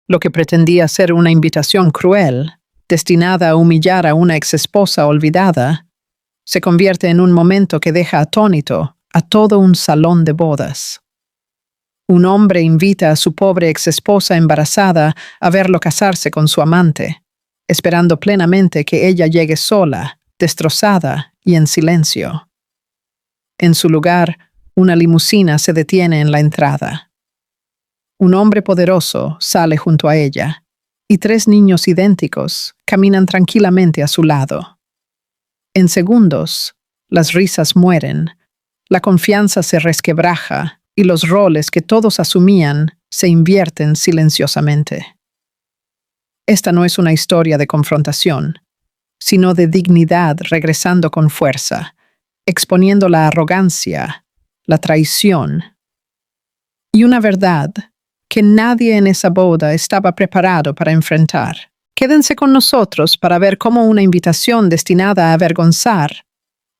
Lo que pretendía ser una invitación cruel, destinada a humillar a una exesposa olvidada, se convierte en un momento que deja atónito a todo un salón de bodas. Un hombre invita a su pobre exesposa embarazada a verlo casarse con su amante, esperando plenamente que ella llegue sola, destrozada y en silencio. En su lugar, una limusina se detiene en la entrada. Un hombre poderoso sale junto a ella, y 3 niños idénticos caminan tranquilamente a su lado. En segundos, las risas mueren, la confianza se resquebraja y los roles que todos asumían se invierten silenciosamente. Esta no es una historia de confrontación, sino de dignidad regresando con fuerza, exponiendo la arrogancia, la traición y una verdad que nadie en esa boda estaba preparado para enfrentar. Quédense con nosotros para ver cómo una invitación destinada a avergonzar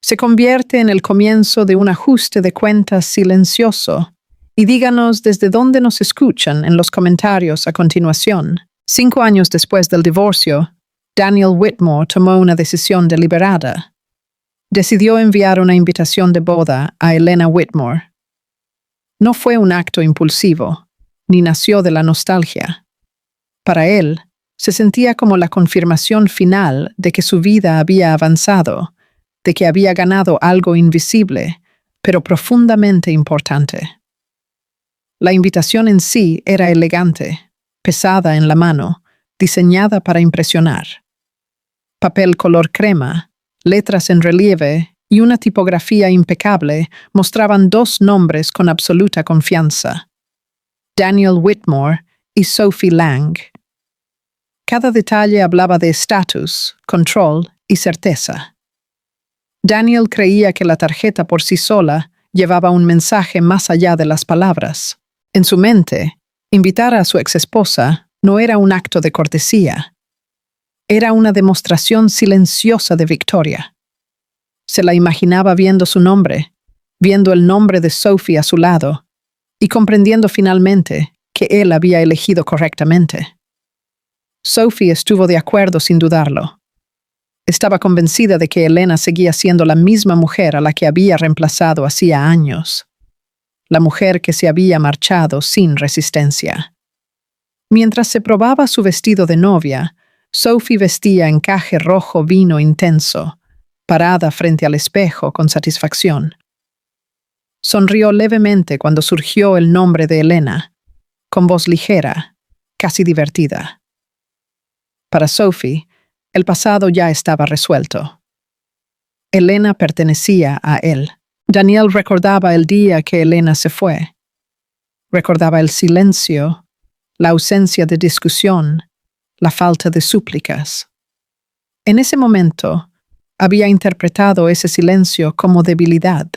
se convierte en el comienzo de un ajuste de cuentas silencioso, y díganos desde dónde nos escuchan en los comentarios a continuación. 5 años después del divorcio, Daniel Whitmore tomó una decisión deliberada. Decidió enviar una invitación de boda a Elena Whitmore. No fue un acto impulsivo, ni nació de la nostalgia. Para él, se sentía como la confirmación final de que su vida había avanzado, de que había ganado algo invisible, pero profundamente importante. La invitación en sí era elegante, pesada en la mano, diseñada para impresionar. Papel color crema, letras en relieve y una tipografía impecable mostraban 2 nombres con absoluta confianza: Daniel Whitmore y Sophie Lang. Cada detalle hablaba de estatus, control y certeza. Daniel creía que la tarjeta por sí sola llevaba un mensaje más allá de las palabras. En su mente, invitar a su exesposa no era un acto de cortesía. Era una demostración silenciosa de victoria. Se la imaginaba viendo su nombre, viendo el nombre de Sophie a su lado, y comprendiendo finalmente que él había elegido correctamente. Sophie estuvo de acuerdo sin dudarlo. Estaba convencida de que Elena seguía siendo la misma mujer a la que había reemplazado hacía años. La mujer que se había marchado sin resistencia. Mientras se probaba su vestido de novia, Sophie vestía encaje rojo vino intenso, parada frente al espejo con satisfacción. Sonrió levemente cuando surgió el nombre de Elena, con voz ligera, casi divertida. Para Sophie, el pasado ya estaba resuelto. Elena pertenecía a él. Daniel recordaba el día que Elena se fue. Recordaba el silencio, la ausencia de discusión, la falta de súplicas. En ese momento, había interpretado ese silencio como debilidad.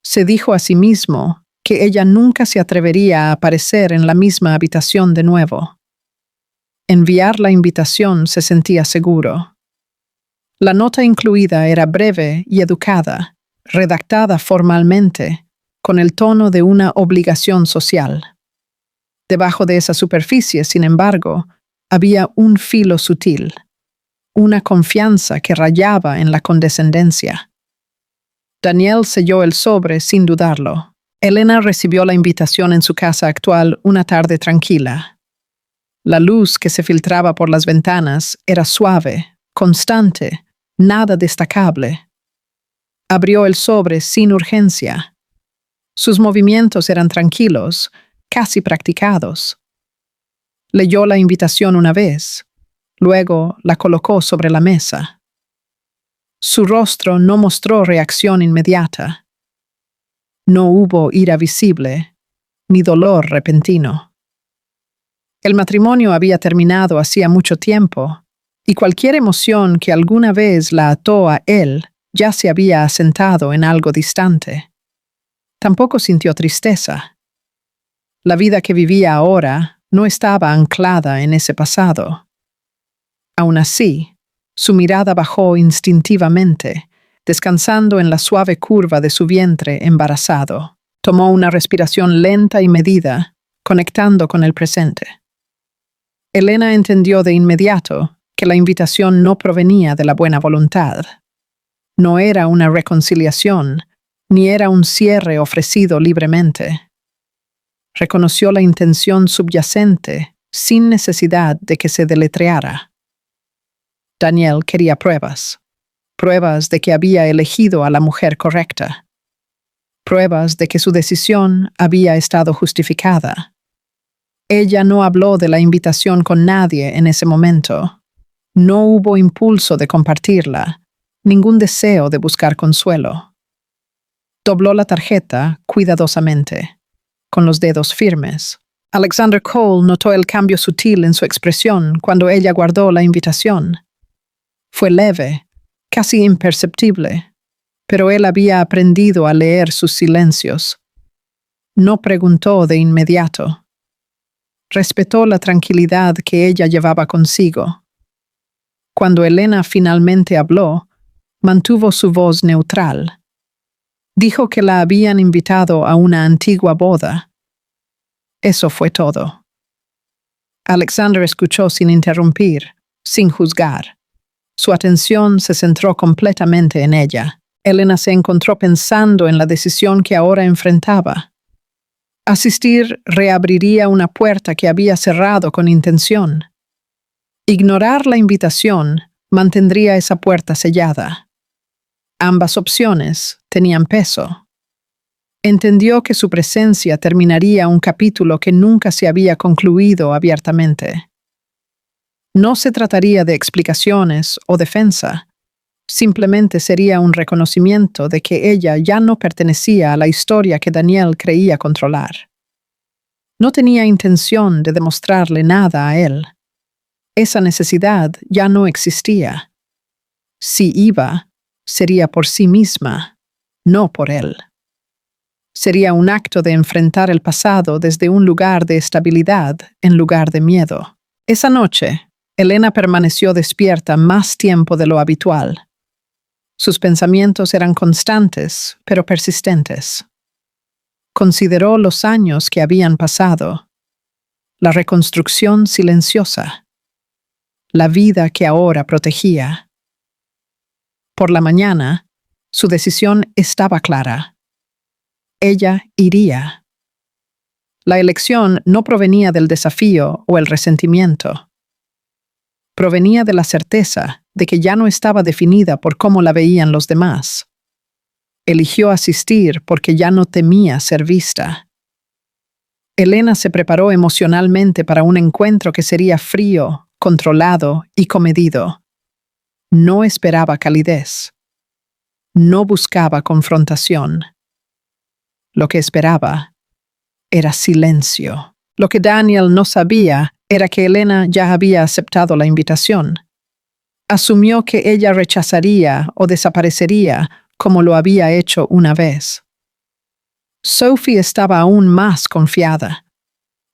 Se dijo a sí mismo que ella nunca se atrevería a aparecer en la misma habitación de nuevo. Enviar la invitación se sentía seguro. La nota incluida era breve y educada, redactada formalmente, con el tono de una obligación social. Debajo de esa superficie, sin embargo, había un filo sutil, una confianza que rayaba en la condescendencia. Daniel selló el sobre sin dudarlo. Elena recibió la invitación en su casa actual una tarde tranquila. La luz que se filtraba por las ventanas era suave, constante, nada destacable. Abrió el sobre sin urgencia. Sus movimientos eran tranquilos, casi practicados. Leyó la invitación una vez, luego la colocó sobre la mesa. Su rostro no mostró reacción inmediata. No hubo ira visible, ni dolor repentino. El matrimonio había terminado hacía mucho tiempo, y cualquier emoción que alguna vez la ató a él ya se había asentado en algo distante. Tampoco sintió tristeza. La vida que vivía ahora no estaba anclada en ese pasado. Aún así, su mirada bajó instintivamente, descansando en la suave curva de su vientre embarazado. Tomó una respiración lenta y medida, conectando con el presente. Elena entendió de inmediato que la invitación no provenía de la buena voluntad. No era una reconciliación, ni era un cierre ofrecido libremente. Reconoció la intención subyacente sin necesidad de que se deletreara. Daniel quería pruebas de que había elegido a la mujer correcta, pruebas de que su decisión había estado justificada. Ella no habló de la invitación con nadie en ese momento. No hubo impulso de compartirla, ningún deseo de buscar consuelo. Dobló la tarjeta cuidadosamente, con los dedos firmes. Alexander Cole notó el cambio sutil en su expresión cuando ella guardó la invitación. Fue leve, casi imperceptible, pero él había aprendido a leer sus silencios. No preguntó de inmediato. Respetó la tranquilidad que ella llevaba consigo. Cuando Elena finalmente habló, mantuvo su voz neutral. Dijo que la habían invitado a una antigua boda. Eso fue todo. Alexander escuchó sin interrumpir, sin juzgar. Su atención se centró completamente en ella. Elena se encontró pensando en la decisión que ahora enfrentaba. Asistir reabriría una puerta que había cerrado con intención. Ignorar la invitación mantendría esa puerta sellada. Ambas opciones tenían peso. Entendió que su presencia terminaría un capítulo que nunca se había concluido abiertamente. No se trataría de explicaciones o defensa, simplemente sería un reconocimiento de que ella ya no pertenecía a la historia que Daniel creía controlar. No tenía intención de demostrarle nada a él. Esa necesidad ya no existía. Si iba, sería por sí misma, no por él. Sería un acto de enfrentar el pasado desde un lugar de estabilidad en lugar de miedo. Esa noche, Elena permaneció despierta más tiempo de lo habitual. Sus pensamientos eran constantes, pero persistentes. Consideró los años que habían pasado, la reconstrucción silenciosa, la vida que ahora protegía. Por la mañana, su decisión estaba clara. Ella iría. La elección no provenía del desafío o el resentimiento. Provenía de la certeza de que ya no estaba definida por cómo la veían los demás. Eligió asistir porque ya no temía ser vista. Elena se preparó emocionalmente para un encuentro que sería frío, controlado y comedido. No esperaba calidez. No buscaba confrontación. Lo que esperaba era silencio. Lo que Daniel no sabía era que Elena ya había aceptado la invitación. Asumió que ella rechazaría o desaparecería como lo había hecho una vez. Sophie estaba aún más confiada.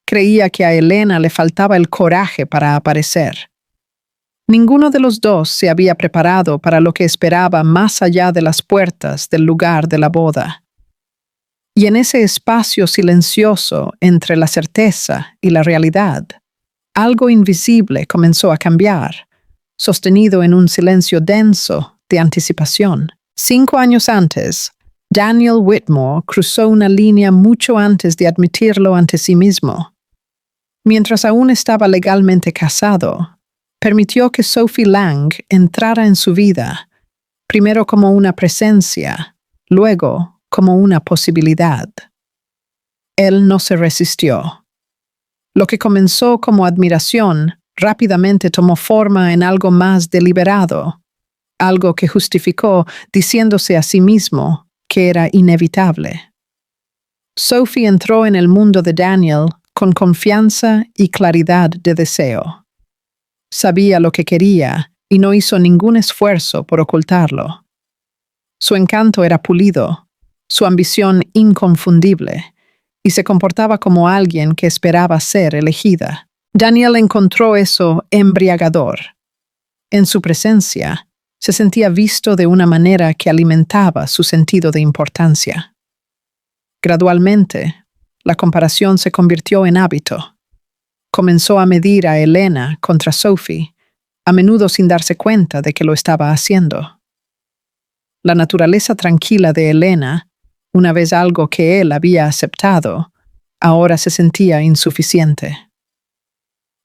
Creía que a Elena le faltaba el coraje para aparecer. Ninguno de los dos se había preparado para lo que esperaba más allá de las puertas del lugar de la boda. Y en ese espacio silencioso entre la certeza y la realidad, algo invisible comenzó a cambiar, sostenido en un silencio denso de anticipación. 5 años antes, Daniel Whitmore cruzó una línea mucho antes de admitirlo ante sí mismo. Mientras aún estaba legalmente casado, permitió que Sophie Lang entrara en su vida, primero como una presencia, luego como una posibilidad. Él no se resistió. Lo que comenzó como admiración rápidamente tomó forma en algo más deliberado, algo que justificó diciéndose a sí mismo que era inevitable. Sophie entró en el mundo de Daniel con confianza y claridad de deseo. Sabía lo que quería y no hizo ningún esfuerzo por ocultarlo. Su encanto era pulido, su ambición inconfundible, y se comportaba como alguien que esperaba ser elegida. Daniel encontró eso embriagador. En su presencia, se sentía visto de una manera que alimentaba su sentido de importancia. Gradualmente, la comparación se convirtió en hábito. Comenzó a medir a Elena contra Sophie, a menudo sin darse cuenta de que lo estaba haciendo. La naturaleza tranquila de Elena, una vez algo que él había aceptado, ahora se sentía insuficiente.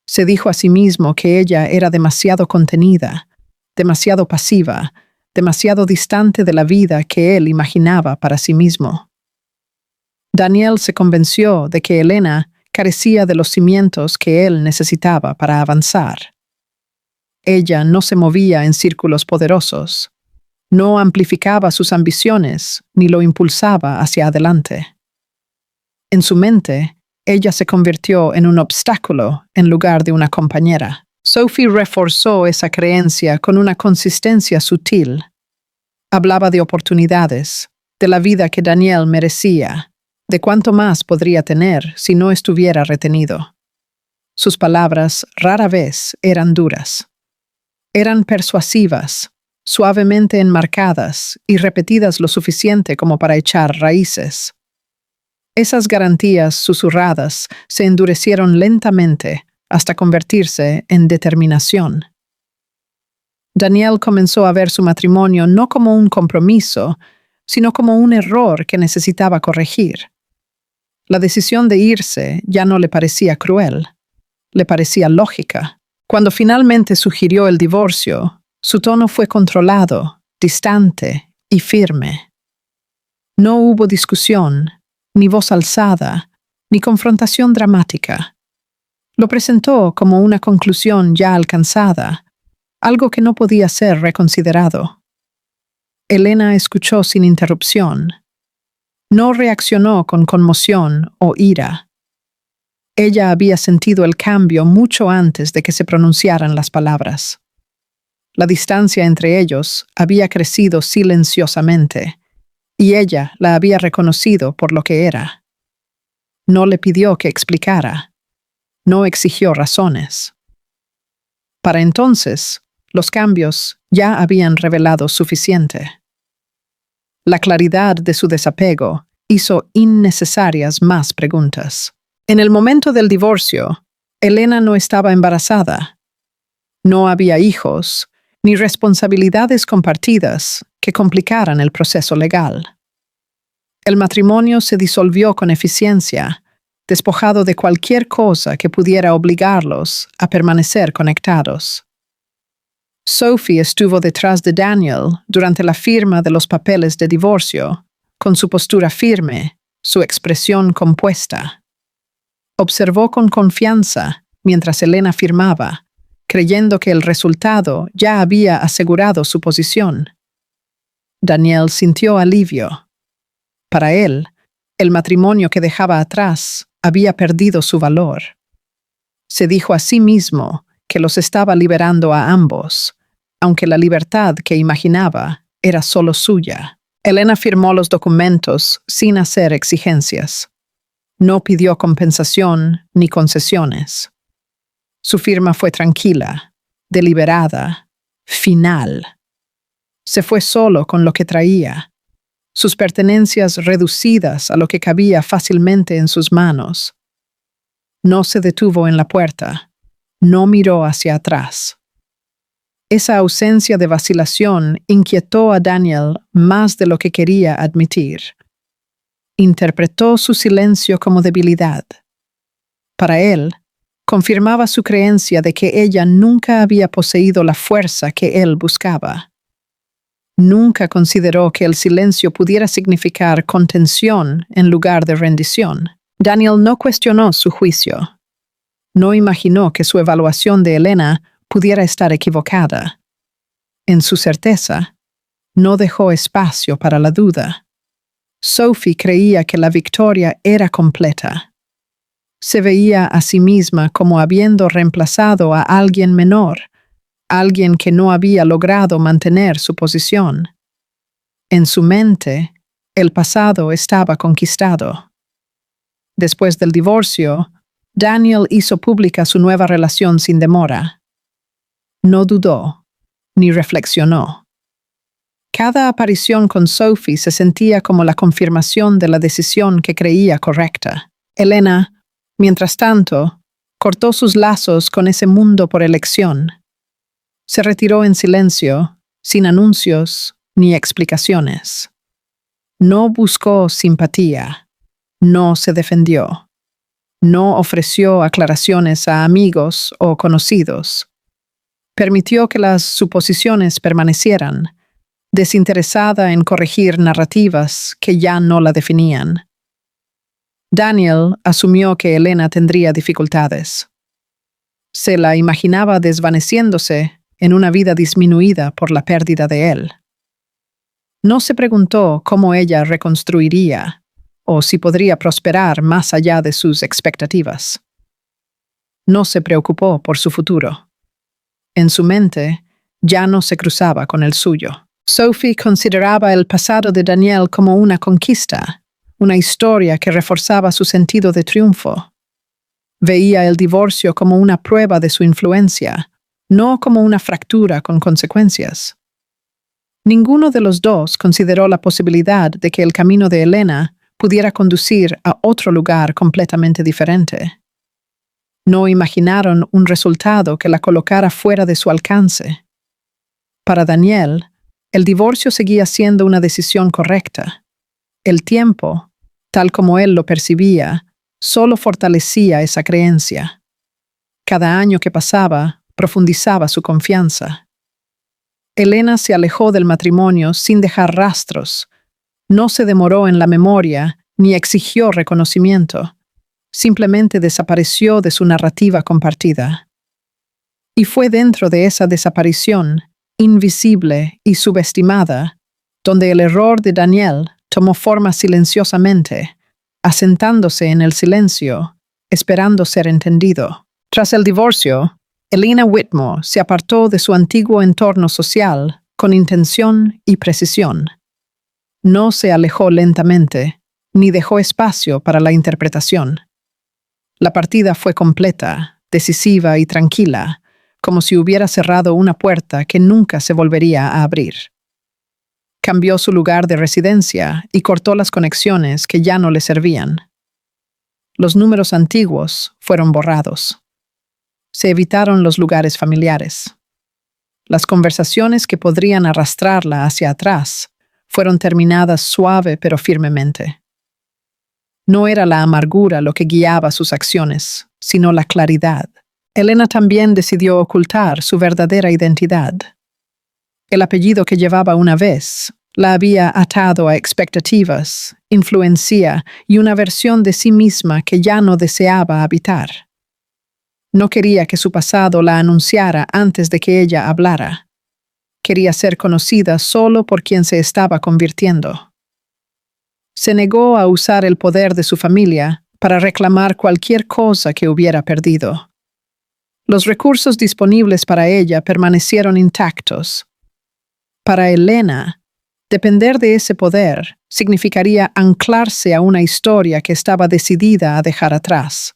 Se dijo a sí mismo que ella era demasiado contenida, demasiado pasiva, demasiado distante de la vida que él imaginaba para sí mismo. Daniel se convenció de que Elena carecía de los cimientos que él necesitaba para avanzar. Ella no se movía en círculos poderosos, no amplificaba sus ambiciones ni lo impulsaba hacia adelante. En su mente, ella se convirtió en un obstáculo en lugar de una compañera. Sophie reforzó esa creencia con una consistencia sutil. Hablaba de oportunidades, de la vida que Daniel merecía, de cuánto más podría tener si no estuviera retenido. Sus palabras rara vez eran duras. Eran persuasivas, suavemente enmarcadas y repetidas lo suficiente como para echar raíces. Esas garantías susurradas se endurecieron lentamente hasta convertirse en determinación. Daniel comenzó a ver su matrimonio no como un compromiso, sino como un error que necesitaba corregir. La decisión de irse ya no le parecía cruel, le parecía lógica. Cuando finalmente sugirió el divorcio, su tono fue controlado, distante y firme. No hubo discusión, ni voz alzada, ni confrontación dramática. Lo presentó como una conclusión ya alcanzada, algo que no podía ser reconsiderado. Elena escuchó sin interrupción. No reaccionó con conmoción o ira. Ella había sentido el cambio mucho antes de que se pronunciaran las palabras. La distancia entre ellos había crecido silenciosamente, y ella la había reconocido por lo que era. No le pidió que explicara. No exigió razones. Para entonces, los cambios ya habían revelado suficiente. La claridad de su desapego hizo innecesarias más preguntas. En el momento del divorcio, Elena no estaba embarazada. No había hijos, ni responsabilidades compartidas que complicaran el proceso legal. El matrimonio se disolvió con eficiencia, despojado de cualquier cosa que pudiera obligarlos a permanecer conectados. Sophie estuvo detrás de Daniel durante la firma de los papeles de divorcio, con su postura firme, su expresión compuesta. Observó con confianza mientras Elena firmaba, creyendo que el resultado ya había asegurado su posición. Daniel sintió alivio. Para él, el matrimonio que dejaba atrás había perdido su valor. Se dijo a sí mismo que los estaba liberando a ambos, aunque la libertad que imaginaba era solo suya. Elena firmó los documentos sin hacer exigencias. No pidió compensación ni concesiones. Su firma fue tranquila, deliberada, final. Se fue solo con lo que traía, sus pertenencias reducidas a lo que cabía fácilmente en sus manos. No se detuvo en la puerta, no miró hacia atrás. Esa ausencia de vacilación inquietó a Daniel más de lo que quería admitir. Interpretó su silencio como debilidad. Para él, confirmaba su creencia de que ella nunca había poseído la fuerza que él buscaba. Nunca consideró que el silencio pudiera significar contención en lugar de rendición. Daniel no cuestionó su juicio. No imaginó que su evaluación de Elena pudiera estar equivocada. En su certeza, no dejó espacio para la duda. Sophie creía que la victoria era completa. Se veía a sí misma como habiendo reemplazado a alguien menor, alguien que no había logrado mantener su posición. En su mente, el pasado estaba conquistado. Después del divorcio, Daniel hizo pública su nueva relación sin demora. No dudó, ni reflexionó. Cada aparición con Sophie se sentía como la confirmación de la decisión que creía correcta. Elena, mientras tanto, Cortó sus lazos con ese mundo por elección. Se retiró en silencio, sin anuncios ni explicaciones. No buscó simpatía. No se defendió. No ofreció aclaraciones a amigos o conocidos. Permitió que las suposiciones permanecieran, desinteresada en corregir narrativas que ya no la definían. Daniel asumió que Elena tendría dificultades. Se la imaginaba desvaneciéndose en una vida disminuida por la pérdida de él. No se preguntó cómo ella reconstruiría o si podría prosperar más allá de sus expectativas. No se preocupó por su futuro. En su mente ya no se cruzaba con el suyo. Sophie consideraba el pasado de Daniel como una conquista, una historia que reforzaba su sentido de triunfo. Veía el divorcio como una prueba de su influencia, no como una fractura con consecuencias. Ninguno de los dos consideró la posibilidad de que el camino de Elena pudiera conducir a otro lugar completamente diferente. No imaginaron un resultado que la colocara fuera de su alcance. Para Daniel, el divorcio seguía siendo una decisión correcta. El tiempo, tal como él lo percibía, solo fortalecía esa creencia. Cada año que pasaba, profundizaba su confianza. Elena se alejó del matrimonio sin dejar rastros. No se demoró en la memoria ni exigió reconocimiento. Simplemente desapareció de su narrativa compartida. Y fue dentro de esa desaparición, invisible y subestimada, donde el error de Daniel tomó forma silenciosamente, asentándose en el silencio, esperando ser entendido. Tras el divorcio, Elena Whitmore se apartó de su antiguo entorno social con intención y precisión. No se alejó lentamente, ni dejó espacio para la interpretación. La partida fue completa, decisiva y tranquila, como si hubiera cerrado una puerta que nunca se volvería a abrir. Cambió su lugar de residencia y cortó las conexiones que ya no le servían. Los números antiguos fueron borrados. Se evitaron los lugares familiares. Las conversaciones que podrían arrastrarla hacia atrás fueron terminadas suave pero firmemente. No era la amargura lo que guiaba sus acciones, sino la claridad. Elena también decidió ocultar su verdadera identidad. El apellido que llevaba una vez la había atado a expectativas, influencia y una versión de sí misma que ya no deseaba habitar. No quería que su pasado la anunciara antes de que ella hablara. Quería ser conocida solo por quien se estaba convirtiendo. Se negó a usar el poder de su familia para reclamar cualquier cosa que hubiera perdido. Los recursos disponibles para ella permanecieron intactos. Para Elena, depender de ese poder significaría anclarse a una historia que estaba decidida a dejar atrás.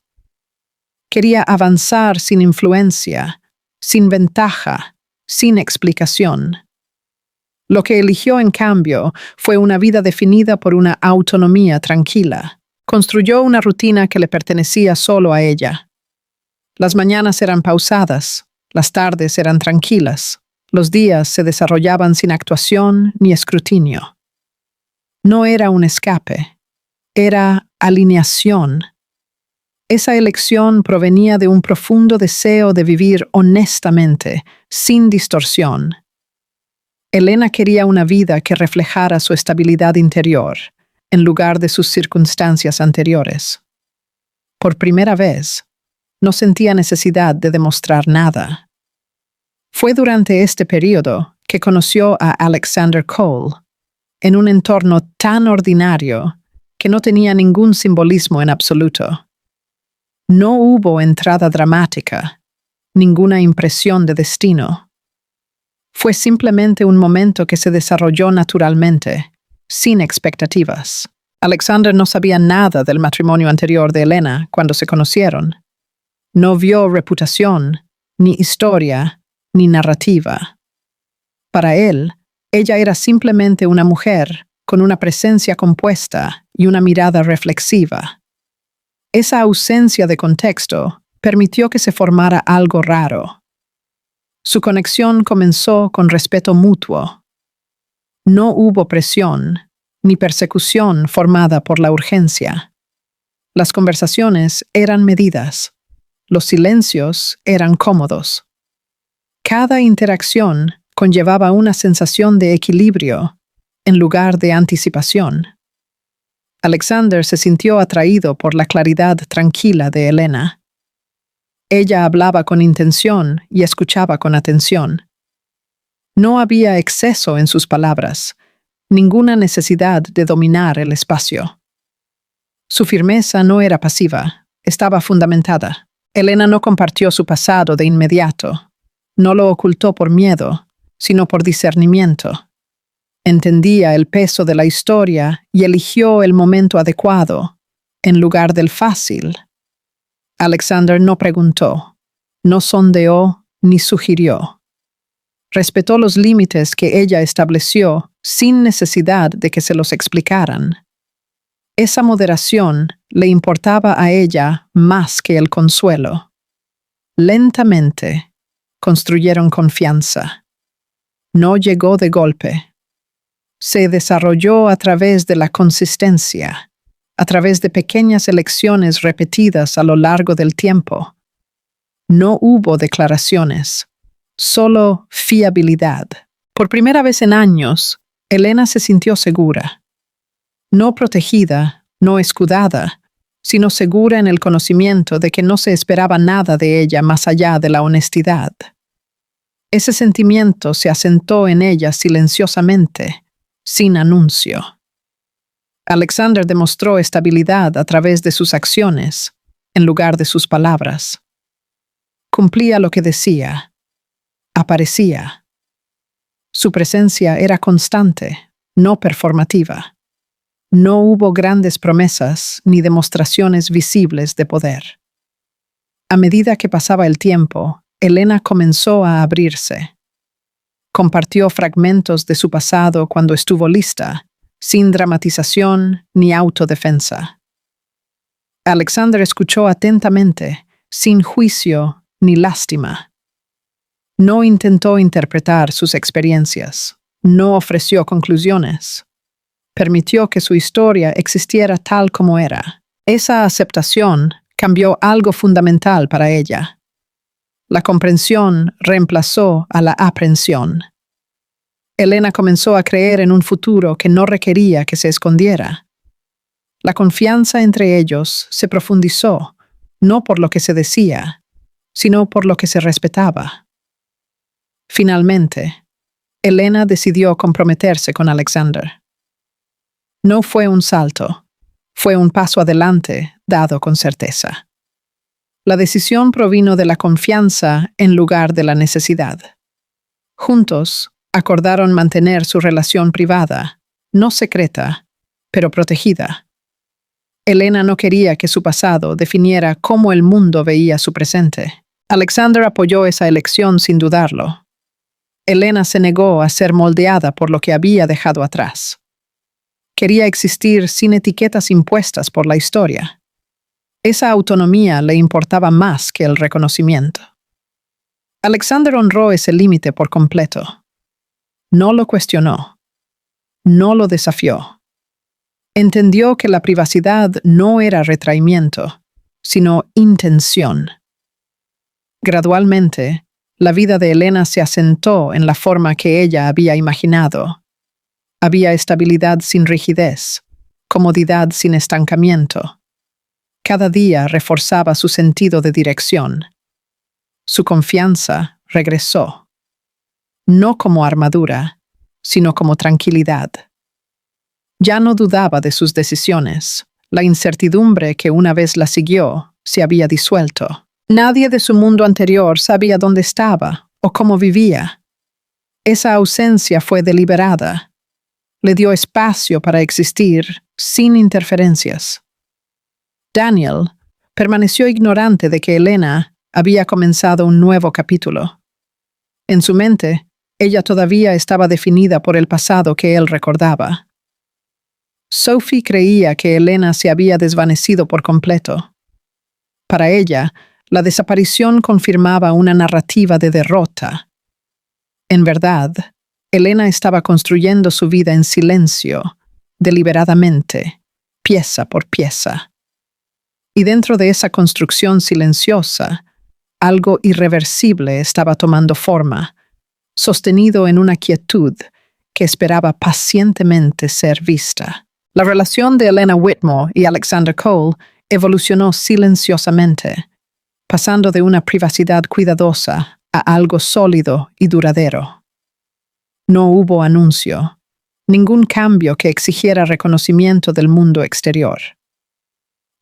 Quería avanzar sin influencia, sin ventaja, sin explicación. Lo que eligió, en cambio, fue una vida definida por una autonomía tranquila. Construyó una rutina que le pertenecía solo a ella. Las mañanas eran pausadas, las tardes eran tranquilas, los días se desarrollaban sin actuación ni escrutinio. No era un escape, era alineación. Esa elección provenía de un profundo deseo de vivir honestamente, sin distorsión. Elena quería una vida que reflejara su estabilidad interior, en lugar de sus circunstancias anteriores. Por primera vez, no sentía necesidad de demostrar nada. Fue durante este periodo que conoció a Alexander Cole, en un entorno tan ordinario que no tenía ningún simbolismo en absoluto. No hubo entrada dramática, ninguna impresión de destino. Fue simplemente un momento que se desarrolló naturalmente, sin expectativas. Alexander no sabía nada del matrimonio anterior de Elena cuando se conocieron. No vio reputación, ni historia, ni narrativa. Para él, ella era simplemente una mujer con una presencia compuesta y una mirada reflexiva. Esa ausencia de contexto permitió que se formara algo raro. Su conexión comenzó con respeto mutuo. No hubo presión ni persecución formada por la urgencia. Las conversaciones eran medidas. Los silencios eran cómodos. Cada interacción conllevaba una sensación de equilibrio en lugar de anticipación. Alexander se sintió atraído por la claridad tranquila de Elena. Ella hablaba con intención y escuchaba con atención. No había exceso en sus palabras, ninguna necesidad de dominar el espacio. Su firmeza no era pasiva, estaba fundamentada. Elena no compartió su pasado de inmediato. No lo ocultó por miedo, sino por discernimiento. Entendía el peso de la historia y eligió el momento adecuado, en lugar del fácil. Alexander no preguntó, no sondeó ni sugirió. Respetó los límites que ella estableció sin necesidad de que se los explicaran. Esa moderación le importaba a ella más que el consuelo. Lentamente construyeron confianza. No llegó de golpe. Se desarrolló a través de la consistencia, a través de pequeñas elecciones repetidas a lo largo del tiempo. No hubo declaraciones, solo fiabilidad. Por primera vez en años, Elena se sintió segura. No protegida, no escudada, sino segura en el conocimiento de que no se esperaba nada de ella más allá de la honestidad. Ese sentimiento se asentó en ella silenciosamente, sin anuncio. Alexander demostró estabilidad a través de sus acciones, en lugar de sus palabras. Cumplía lo que decía. Aparecía. Su presencia era constante, no performativa. No hubo grandes promesas ni demostraciones visibles de poder. A medida que pasaba el tiempo, Elena comenzó a abrirse. Compartió fragmentos de su pasado cuando estuvo lista, sin dramatización ni autodefensa. Alexander escuchó atentamente, sin juicio ni lástima. No intentó interpretar sus experiencias, no ofreció conclusiones. Permitió que su historia existiera tal como era. Esa aceptación cambió algo fundamental para ella. La comprensión reemplazó a la aprensión. Elena comenzó a creer en un futuro que no requería que se escondiera. La confianza entre ellos se profundizó, no por lo que se decía, sino por lo que se respetaba. Finalmente, Elena decidió comprometerse con Alexander. No fue un salto, fue un paso adelante dado con certeza. La decisión provino de la confianza en lugar de la necesidad. Juntos, acordaron mantener su relación privada, no secreta, pero protegida. Elena no quería que su pasado definiera cómo el mundo veía su presente. Alexander apoyó esa elección sin dudarlo. Elena se negó a ser moldeada por lo que había dejado atrás. Quería existir sin etiquetas impuestas por la historia. Esa autonomía le importaba más que el reconocimiento. Alexander honró ese límite por completo. No lo cuestionó. No lo desafió. Entendió que la privacidad no era retraimiento, sino intención. Gradualmente, la vida de Elena se asentó en la forma que ella había imaginado. Había estabilidad sin rigidez, comodidad sin estancamiento. Cada día reforzaba su sentido de dirección. Su confianza regresó. No como armadura, sino como tranquilidad. Ya no dudaba de sus decisiones. La incertidumbre que una vez la siguió se había disuelto. Nadie de su mundo anterior sabía dónde estaba o cómo vivía. Esa ausencia fue deliberada. Le dio espacio para existir sin interferencias. Daniel permaneció ignorante de que Elena había comenzado un nuevo capítulo. En su mente, ella todavía estaba definida por el pasado que él recordaba. Sophie creía que Elena se había desvanecido por completo. Para ella, La desaparición confirmaba una narrativa de derrota. En verdad, Elena estaba construyendo su vida en silencio, deliberadamente, pieza por pieza. Y dentro de esa construcción silenciosa, algo irreversible estaba tomando forma, sostenido en una quietud que esperaba pacientemente ser vista. La relación de Elena Whitmore y Alexander Cole evolucionó silenciosamente, pasando de una privacidad cuidadosa a algo sólido y duradero. No hubo anuncio, ningún cambio que exigiera reconocimiento del mundo exterior.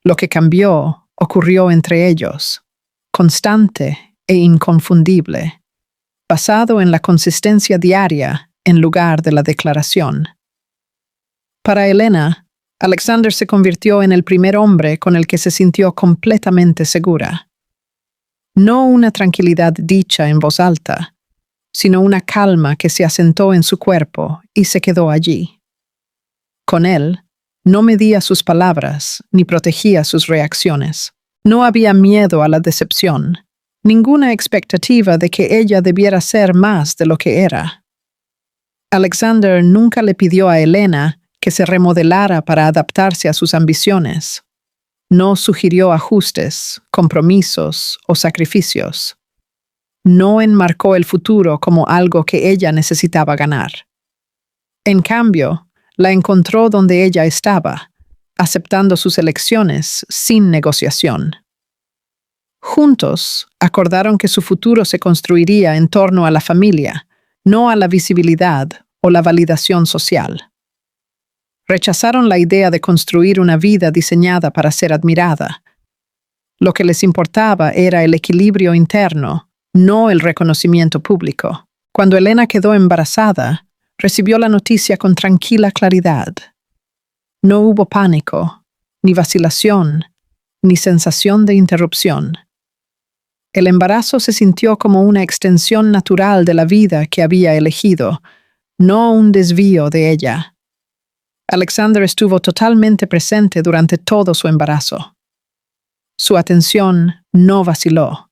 Lo que cambió ocurrió entre ellos, constante e inconfundible, basado en la consistencia diaria en lugar de la declaración. Para Elena, Alexander se convirtió en el primer hombre con el que se sintió completamente segura. No una tranquilidad dicha en voz alta, sino una calma que se asentó en su cuerpo y se quedó allí. Con él, no medía sus palabras ni protegía sus reacciones. No había miedo a la decepción, ninguna expectativa de que ella debiera ser más de lo que era. Alexander nunca le pidió a Elena que se remodelara para adaptarse a sus ambiciones. No sugirió ajustes, compromisos o sacrificios. No enmarcó el futuro como algo que ella necesitaba ganar. En cambio, la encontró donde ella estaba, aceptando sus elecciones sin negociación. Juntos, acordaron que su futuro se construiría en torno a la familia, no a la visibilidad o la validación social. Rechazaron la idea de construir una vida diseñada para ser admirada. Lo que les importaba era el equilibrio interno, no el reconocimiento público. Cuando Elena quedó embarazada, recibió la noticia con tranquila claridad. No hubo pánico, ni vacilación, ni sensación de interrupción. El embarazo se sintió como una extensión natural de la vida que había elegido, no un desvío de ella. Alexander estuvo totalmente presente durante todo su embarazo. Su atención no vaciló.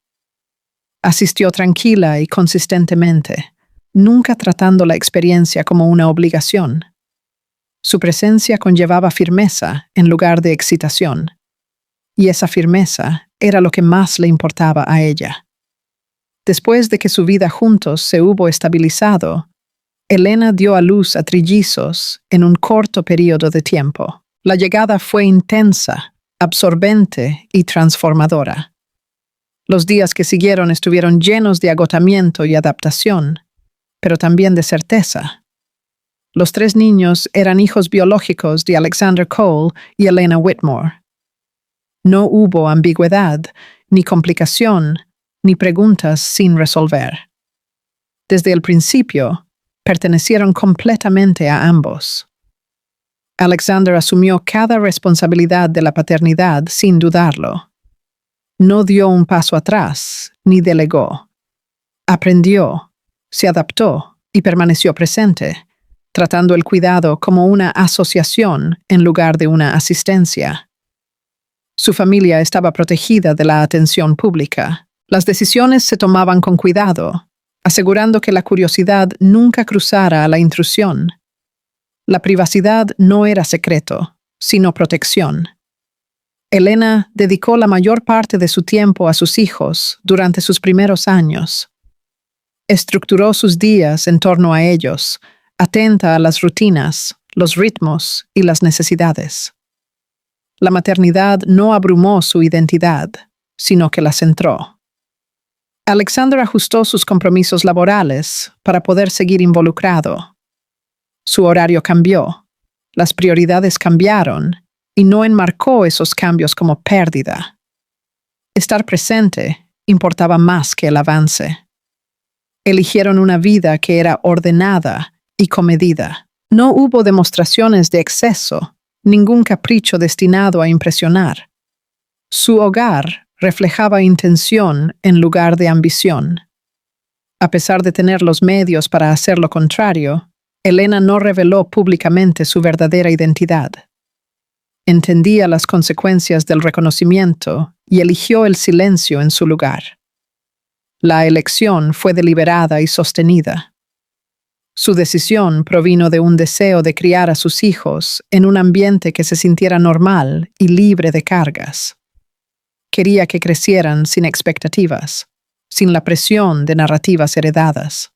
Asistió tranquila y consistentemente, nunca tratando la experiencia como una obligación. Su presencia conllevaba firmeza en lugar de excitación, y esa firmeza era lo que más le importaba a ella. Después de que su vida juntos se hubo estabilizado, Elena dio a luz a trillizos en un corto periodo de tiempo. La llegada fue intensa, absorbente y transformadora. Los días que siguieron estuvieron llenos de agotamiento y adaptación, pero también de certeza. Los 3 niños eran hijos biológicos de Alexander Cole y Elena Whitmore. No hubo ambigüedad, ni complicación, ni preguntas sin resolver. Desde el principio, pertenecieron completamente a ambos. Alexander asumió cada responsabilidad de la paternidad sin dudarlo. No dio un paso atrás, ni delegó. Aprendió, se adaptó y permaneció presente, tratando el cuidado como una asociación en lugar de una asistencia. Su familia estaba protegida de la atención pública. Las decisiones se tomaban con cuidado, asegurando que la curiosidad nunca cruzara a la intrusión. La privacidad no era secreto, sino protección. Elena dedicó la mayor parte de su tiempo a sus hijos durante sus primeros años. Estructuró sus días en torno a ellos, atenta a las rutinas, los ritmos y las necesidades. La maternidad no abrumó su identidad, sino que la centró. Alexander ajustó sus compromisos laborales para poder seguir involucrado. Su horario cambió, las prioridades cambiaron y no enmarcó esos cambios como pérdida. Estar presente importaba más que el avance. Eligieron una vida que era ordenada y comedida. No hubo demostraciones de exceso, ningún capricho destinado a impresionar. Su hogar reflejaba intención en lugar de ambición. A pesar de tener los medios para hacer lo contrario, Elena no reveló públicamente su verdadera identidad. Entendía las consecuencias del reconocimiento y eligió el silencio en su lugar. La elección fue deliberada y sostenida. Su decisión provino de un deseo de criar a sus hijos en un ambiente que se sintiera normal y libre de cargas. Quería que crecieran sin expectativas, sin la presión de narrativas heredadas.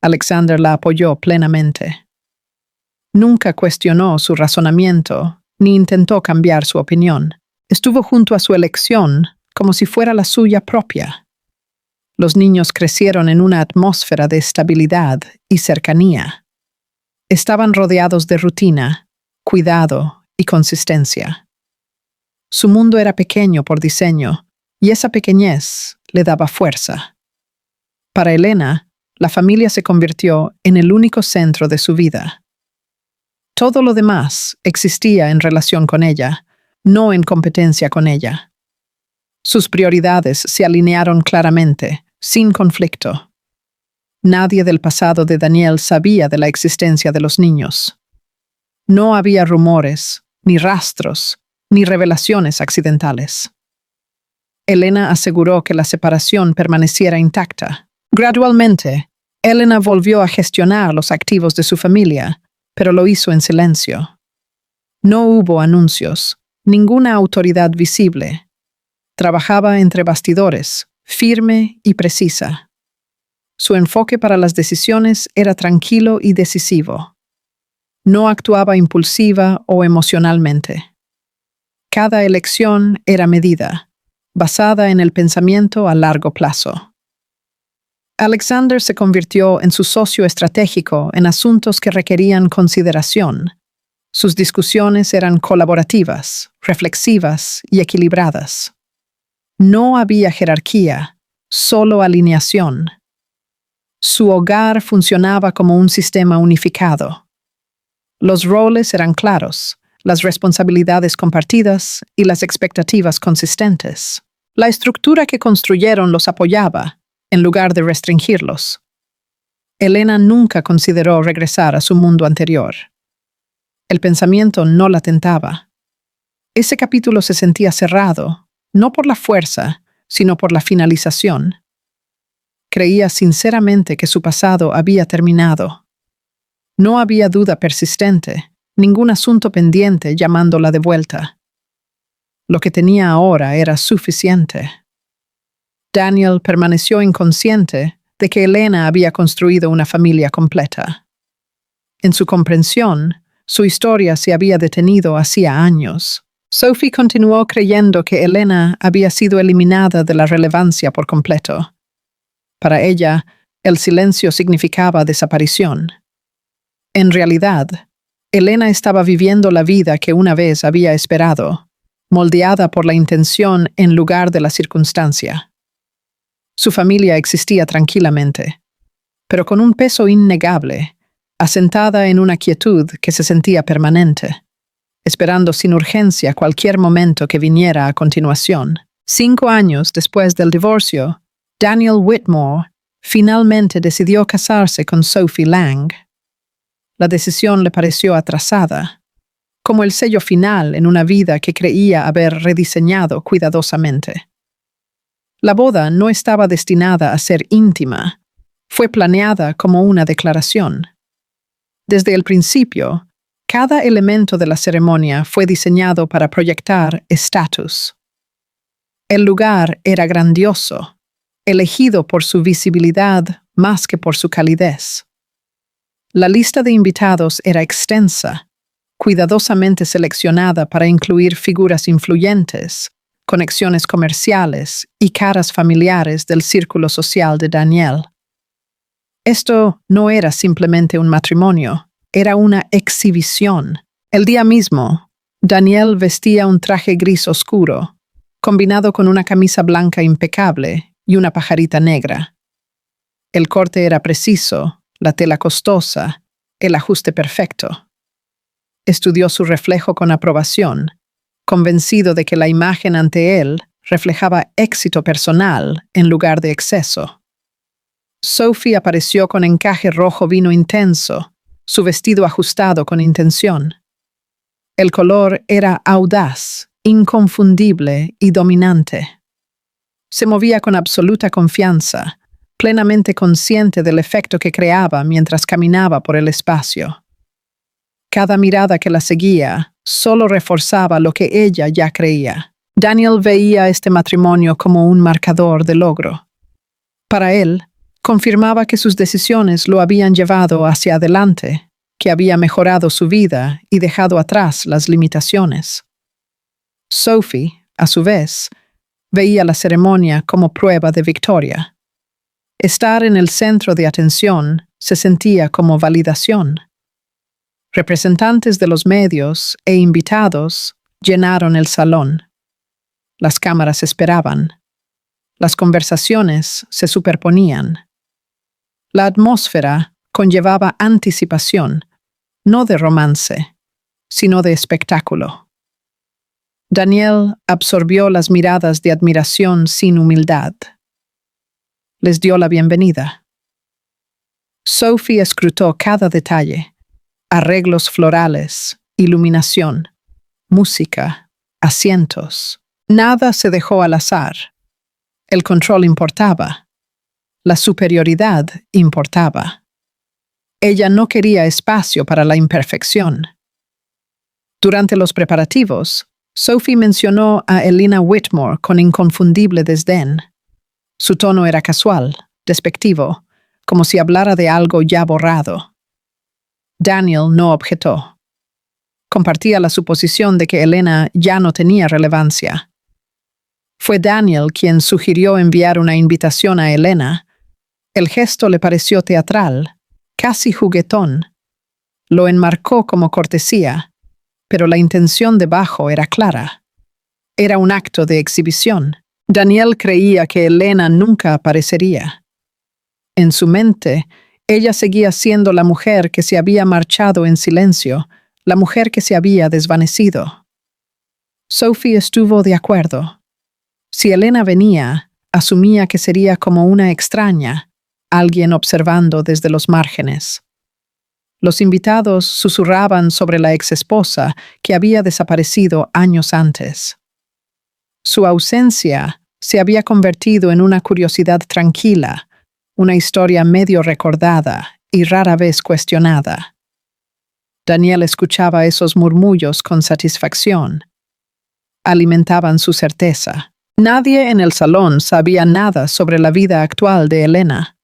Alexander la apoyó plenamente. Nunca cuestionó su razonamiento ni intentó cambiar su opinión. Estuvo junto a su elección como si fuera la suya propia. Los niños crecieron en una atmósfera de estabilidad y cercanía. Estaban rodeados de rutina, cuidado y consistencia. Su mundo era pequeño por diseño, y esa pequeñez le daba fuerza. Para Elena, la familia se convirtió en el único centro de su vida. Todo lo demás existía en relación con ella, no en competencia con ella. Sus prioridades se alinearon claramente, sin conflicto. Nadie del pasado de Daniel sabía de la existencia de los niños. No había rumores, ni rastros, ni revelaciones accidentales. Elena aseguró que la separación permaneciera intacta. Gradualmente, Elena volvió a gestionar los activos de su familia, pero lo hizo en silencio. No hubo anuncios, ninguna autoridad visible. Trabajaba entre bastidores, firme y precisa. Su enfoque para las decisiones era tranquilo y decisivo. No actuaba impulsiva o emocionalmente. Cada elección era medida, basada en el pensamiento a largo plazo. Alexander se convirtió en su socio estratégico en asuntos que requerían consideración. Sus discusiones eran colaborativas, reflexivas y equilibradas. No había jerarquía, solo alineación. Su hogar funcionaba como un sistema unificado. Los roles eran claros, las responsabilidades compartidas y las expectativas consistentes. La estructura que construyeron los apoyaba, en lugar de restringirlos. Elena nunca consideró regresar a su mundo anterior. El pensamiento no la tentaba. Ese capítulo se sentía cerrado, no por la fuerza, sino por la finalización. Creía sinceramente que su pasado había terminado. No había duda persistente, ningún asunto pendiente llamándola de vuelta. Lo que tenía ahora era suficiente. Daniel permaneció inconsciente de que Elena había construido una familia completa. En su comprensión, su historia se había detenido hacía años. Sophie continuó creyendo que Elena había sido eliminada de la relevancia por completo. Para ella, el silencio significaba desaparición. En realidad, Elena estaba viviendo la vida que una vez había esperado, moldeada por la intención en lugar de la circunstancia. Su familia existía tranquilamente, pero con un peso innegable, asentada en una quietud que se sentía permanente, esperando sin urgencia cualquier momento que viniera a continuación. 5 años después del divorcio, Daniel Whitmore finalmente decidió casarse con Sophie Lang. La decisión le pareció atrasada, como el sello final en una vida que creía haber rediseñado cuidadosamente. La boda no estaba destinada a ser íntima, fue planeada como una declaración. Desde el principio, cada elemento de la ceremonia fue diseñado para proyectar estatus. El lugar era grandioso, elegido por su visibilidad más que por su calidez. La lista de invitados era extensa, cuidadosamente seleccionada para incluir figuras influyentes, conexiones comerciales y caras familiares del círculo social de Daniel. Esto no era simplemente un matrimonio, era una exhibición. El día mismo, Daniel vestía un traje gris oscuro, combinado con una camisa blanca impecable y una pajarita negra. El corte era preciso, la tela costosa, el ajuste perfecto. Estudió su reflejo con aprobación, convencido de que la imagen ante él reflejaba éxito personal en lugar de exceso. Sophie apareció con encaje rojo vino intenso, su vestido ajustado con intención. El color era audaz, inconfundible y dominante. Se movía con absoluta confianza, plenamente consciente del efecto que creaba mientras caminaba por el espacio. Cada mirada que la seguía solo reforzaba lo que ella ya creía. Daniel veía este matrimonio como un marcador de logro. Para él, confirmaba que sus decisiones lo habían llevado hacia adelante, que había mejorado su vida y dejado atrás las limitaciones. Sophie, a su vez, veía la ceremonia como prueba de victoria. Estar en el centro de atención se sentía como validación. Representantes de los medios e invitados llenaron el salón. Las cámaras esperaban. Las conversaciones se superponían. La atmósfera conllevaba anticipación, no de romance, sino de espectáculo. Daniel absorbió las miradas de admiración sin humildad. Les dio la bienvenida. Sophie escrutó cada detalle: arreglos florales, iluminación, música, asientos. Nada se dejó al azar. El control importaba. La superioridad importaba. Ella no quería espacio para la imperfección. Durante los preparativos, Sophie mencionó a Elena Whitmore con inconfundible desdén. Su tono era casual, despectivo, como si hablara de algo ya borrado. Daniel no objetó. Compartía la suposición de que Elena ya no tenía relevancia. Fue Daniel quien sugirió enviar una invitación a Elena. El gesto le pareció teatral, casi juguetón. Lo enmarcó como cortesía, pero la intención debajo era clara. Era un acto de exhibición. Daniel creía que Elena nunca aparecería. En su mente, ella seguía siendo la mujer que se había marchado en silencio, la mujer que se había desvanecido. Sophie estuvo de acuerdo. Si Elena venía, asumía que sería como una extraña, alguien observando desde los márgenes. Los invitados susurraban sobre la exesposa que había desaparecido años antes. Su ausencia se había convertido en una curiosidad tranquila, una historia medio recordada y rara vez cuestionada. Daniel escuchaba esos murmullos con satisfacción. Alimentaban su certeza. Nadie en el salón sabía nada sobre la vida actual de Elena.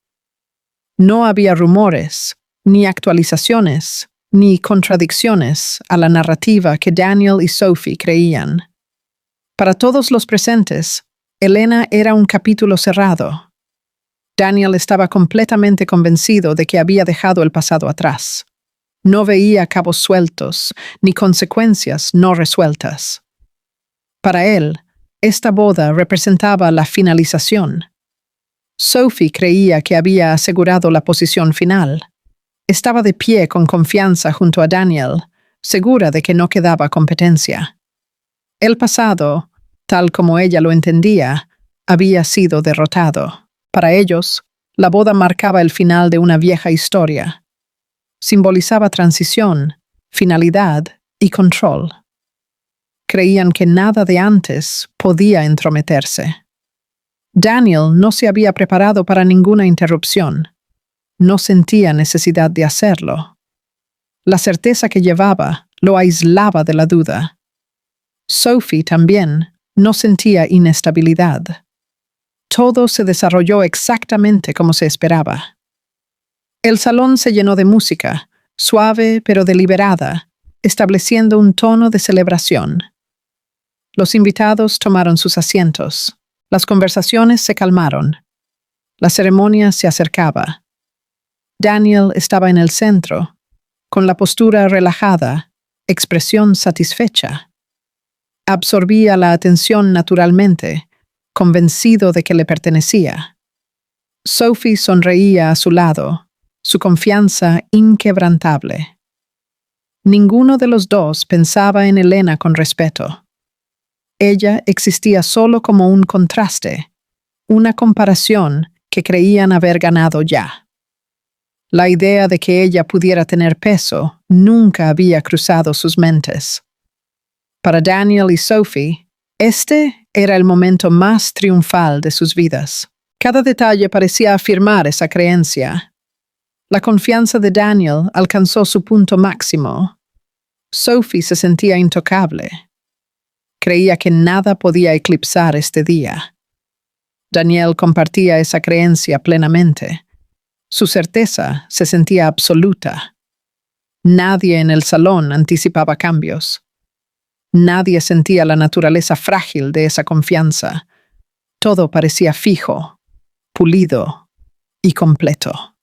No había rumores, ni actualizaciones, ni contradicciones a la narrativa que Daniel y Sophie creían. Para todos los presentes, Elena era un capítulo cerrado. Daniel estaba completamente convencido de que había dejado el pasado atrás. No veía cabos sueltos, ni consecuencias no resueltas. Para él, esta boda representaba la finalización. Sophie creía que había asegurado la posición final. Estaba de pie con confianza junto a Daniel, segura de que no quedaba competencia. El pasado, tal como ella lo entendía, había sido derrotado. Para ellos, la boda marcaba el final de una vieja historia. Simbolizaba transición, finalidad y control. Creían que nada de antes podía entrometerse. Daniel no se había preparado para ninguna interrupción. No sentía necesidad de hacerlo. La certeza que llevaba lo aislaba de la duda. Sophie también no sentía inestabilidad. Todo se desarrolló exactamente como se esperaba. El salón se llenó de música, suave pero deliberada, estableciendo un tono de celebración. Los invitados tomaron sus asientos. Las conversaciones se calmaron. La ceremonia se acercaba. Daniel estaba en el centro, con la postura relajada, expresión satisfecha. Absorbía la atención naturalmente, convencido de que le pertenecía. Sophie sonreía a su lado, su confianza inquebrantable. Ninguno de los dos pensaba en Elena con respeto. Ella existía solo como un contraste, una comparación que creían haber ganado ya. La idea de que ella pudiera tener peso nunca había cruzado sus mentes. Para Daniel y Sophie, este era el momento más triunfal de sus vidas. Cada detalle parecía afirmar esa creencia. La confianza de Daniel alcanzó su punto máximo. Sophie se sentía intocable. Creía que nada podía eclipsar este día. Daniel compartía esa creencia plenamente. Su certeza se sentía absoluta. Nadie en el salón anticipaba cambios. Nadie sentía la naturaleza frágil de esa confianza. Todo parecía fijo, pulido y completo.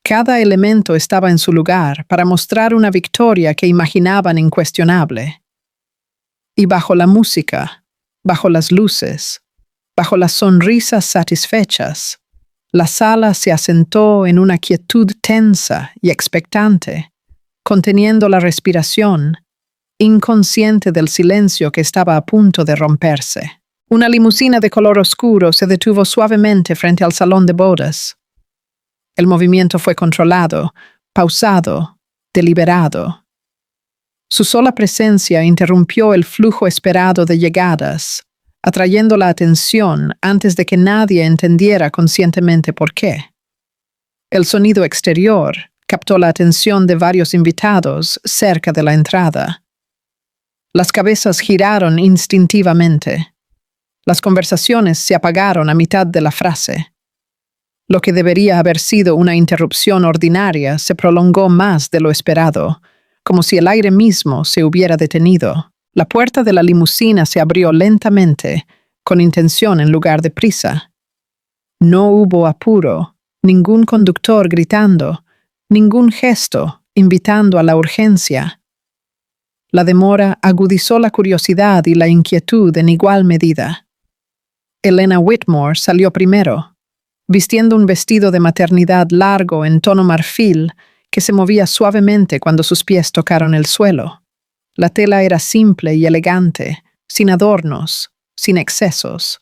Cada elemento estaba en su lugar para mostrar una victoria que imaginaban incuestionable. Y bajo la música, bajo las luces, bajo las sonrisas satisfechas, la sala se asentó en una quietud tensa y expectante, conteniendo la respiración, inconsciente del silencio que estaba a punto de romperse. Una limusina de color oscuro se detuvo suavemente frente al salón de bodas. El movimiento fue controlado, pausado, deliberado. Su sola presencia interrumpió el flujo esperado de llegadas, atrayendo la atención antes de que nadie entendiera conscientemente por qué. El sonido exterior captó la atención de varios invitados cerca de la entrada. Las cabezas giraron instintivamente. Las conversaciones se apagaron a mitad de la frase. Lo que debería haber sido una interrupción ordinaria se prolongó más de lo esperado, como si el aire mismo se hubiera detenido. La puerta de la limusina se abrió lentamente, con intención en lugar de prisa. No hubo apuro, ningún conductor gritando, ningún gesto invitando a la urgencia. La demora agudizó la curiosidad y la inquietud en igual medida. Elena Whitmore salió primero, vistiendo un vestido de maternidad largo en tono marfil que se movía suavemente cuando sus pies tocaron el suelo. La tela era simple y elegante, sin adornos, sin excesos.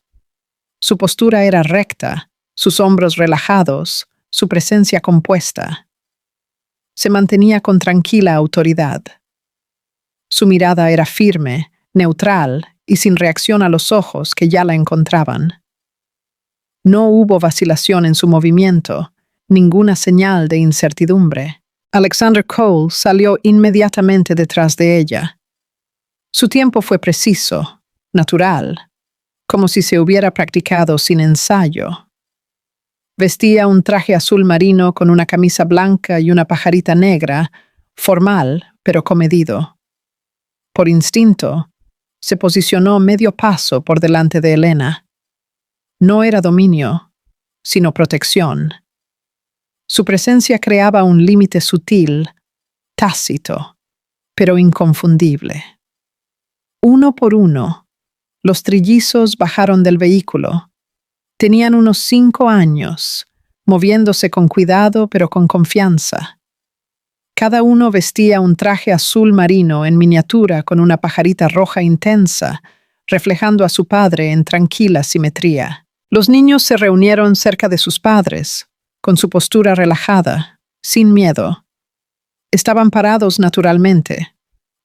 Su postura era recta, sus hombros relajados, su presencia compuesta. Se mantenía con tranquila autoridad. Su mirada era firme, neutral y sin reacción a los ojos que ya la encontraban. No hubo vacilación en su movimiento, ninguna señal de incertidumbre. Alexander Cole salió inmediatamente detrás de ella. Su tiempo fue preciso, natural, como si se hubiera practicado sin ensayo. Vestía un traje azul marino con una camisa blanca y una pajarita negra, formal pero comedido. Por instinto, se posicionó medio paso por delante de Elena. No era dominio, sino protección. Su presencia creaba un límite sutil, tácito, pero inconfundible. Uno por uno, los trillizos bajaron del vehículo. Tenían unos 5 años, moviéndose con cuidado pero con confianza. Cada uno vestía un traje azul marino en miniatura con una pajarita roja intensa, reflejando a su padre en tranquila simetría. Los niños se reunieron cerca de sus padres, con su postura relajada, sin miedo. Estaban parados naturalmente,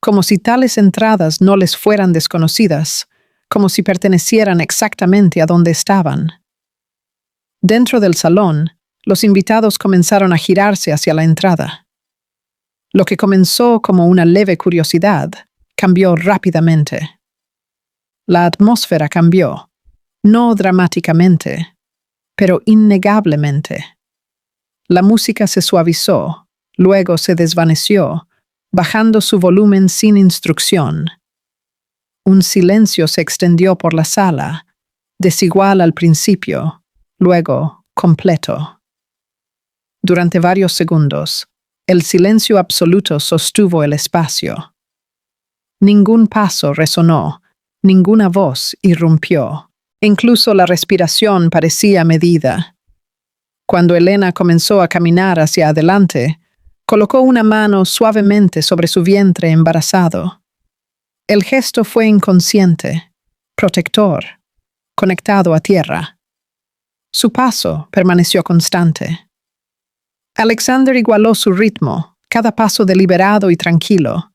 como si tales entradas no les fueran desconocidas, como si pertenecieran exactamente a donde estaban. Dentro del salón, los invitados comenzaron a girarse hacia la entrada. Lo que comenzó como una leve curiosidad cambió rápidamente. La atmósfera cambió, no dramáticamente, pero innegablemente. La música se suavizó, luego se desvaneció, bajando su volumen sin instrucción. Un silencio se extendió por la sala, desigual al principio, luego completo. Durante varios segundos, el silencio absoluto sostuvo el espacio. Ningún paso resonó, ninguna voz irrumpió. Incluso la respiración parecía medida. Cuando Elena comenzó a caminar hacia adelante, colocó una mano suavemente sobre su vientre embarazado. El gesto fue inconsciente, protector, conectado a tierra. Su paso permaneció constante. Alexander igualó su ritmo, cada paso deliberado y tranquilo.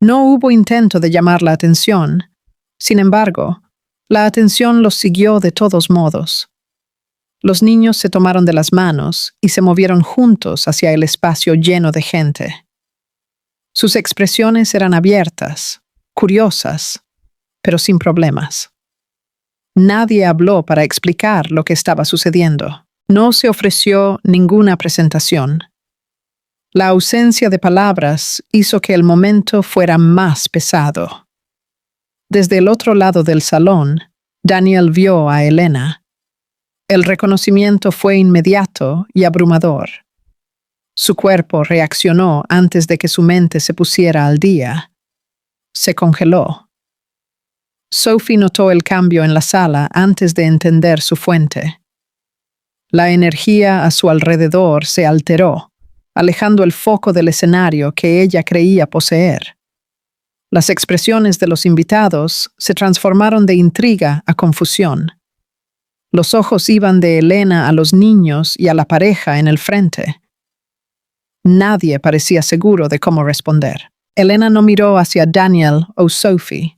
No hubo intento de llamar la atención. Sin embargo, la atención los siguió de todos modos. Los niños se tomaron de las manos y se movieron juntos hacia el espacio lleno de gente. Sus expresiones eran abiertas, curiosas, pero sin problemas. Nadie habló para explicar lo que estaba sucediendo. No se ofreció ninguna presentación. La ausencia de palabras hizo que el momento fuera más pesado. Desde el otro lado del salón, Daniel vio a Elena. El reconocimiento fue inmediato y abrumador. Su cuerpo reaccionó antes de que su mente se pusiera al día. Se congeló. Sophie notó el cambio en la sala antes de entender su fuente. La energía a su alrededor se alteró, alejando el foco del escenario que ella creía poseer. Las expresiones de los invitados se transformaron de intriga a confusión. Los ojos iban de Elena a los niños y a la pareja en el frente. Nadie parecía seguro de cómo responder. Elena no miró hacia Daniel o Sophie.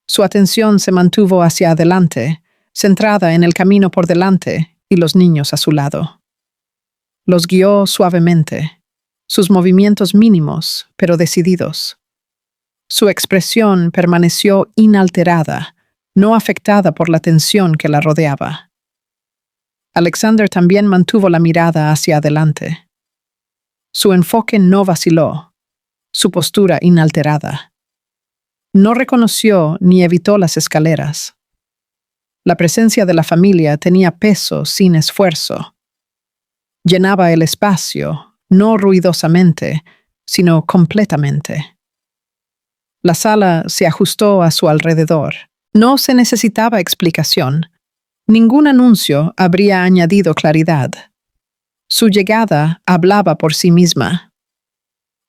Su atención se mantuvo hacia adelante, centrada en el camino por delante y los niños a su lado. Los guió suavemente, sus movimientos mínimos, pero decididos. Su expresión permaneció inalterada, no afectada por la tensión que la rodeaba. Alexander también mantuvo la mirada hacia adelante. Su enfoque no vaciló, su postura inalterada. No reconoció ni evitó las escaleras. La presencia de la familia tenía peso sin esfuerzo. Llenaba el espacio, no ruidosamente, sino completamente. La sala se ajustó a su alrededor. No se necesitaba explicación. Ningún anuncio habría añadido claridad. Su llegada hablaba por sí misma.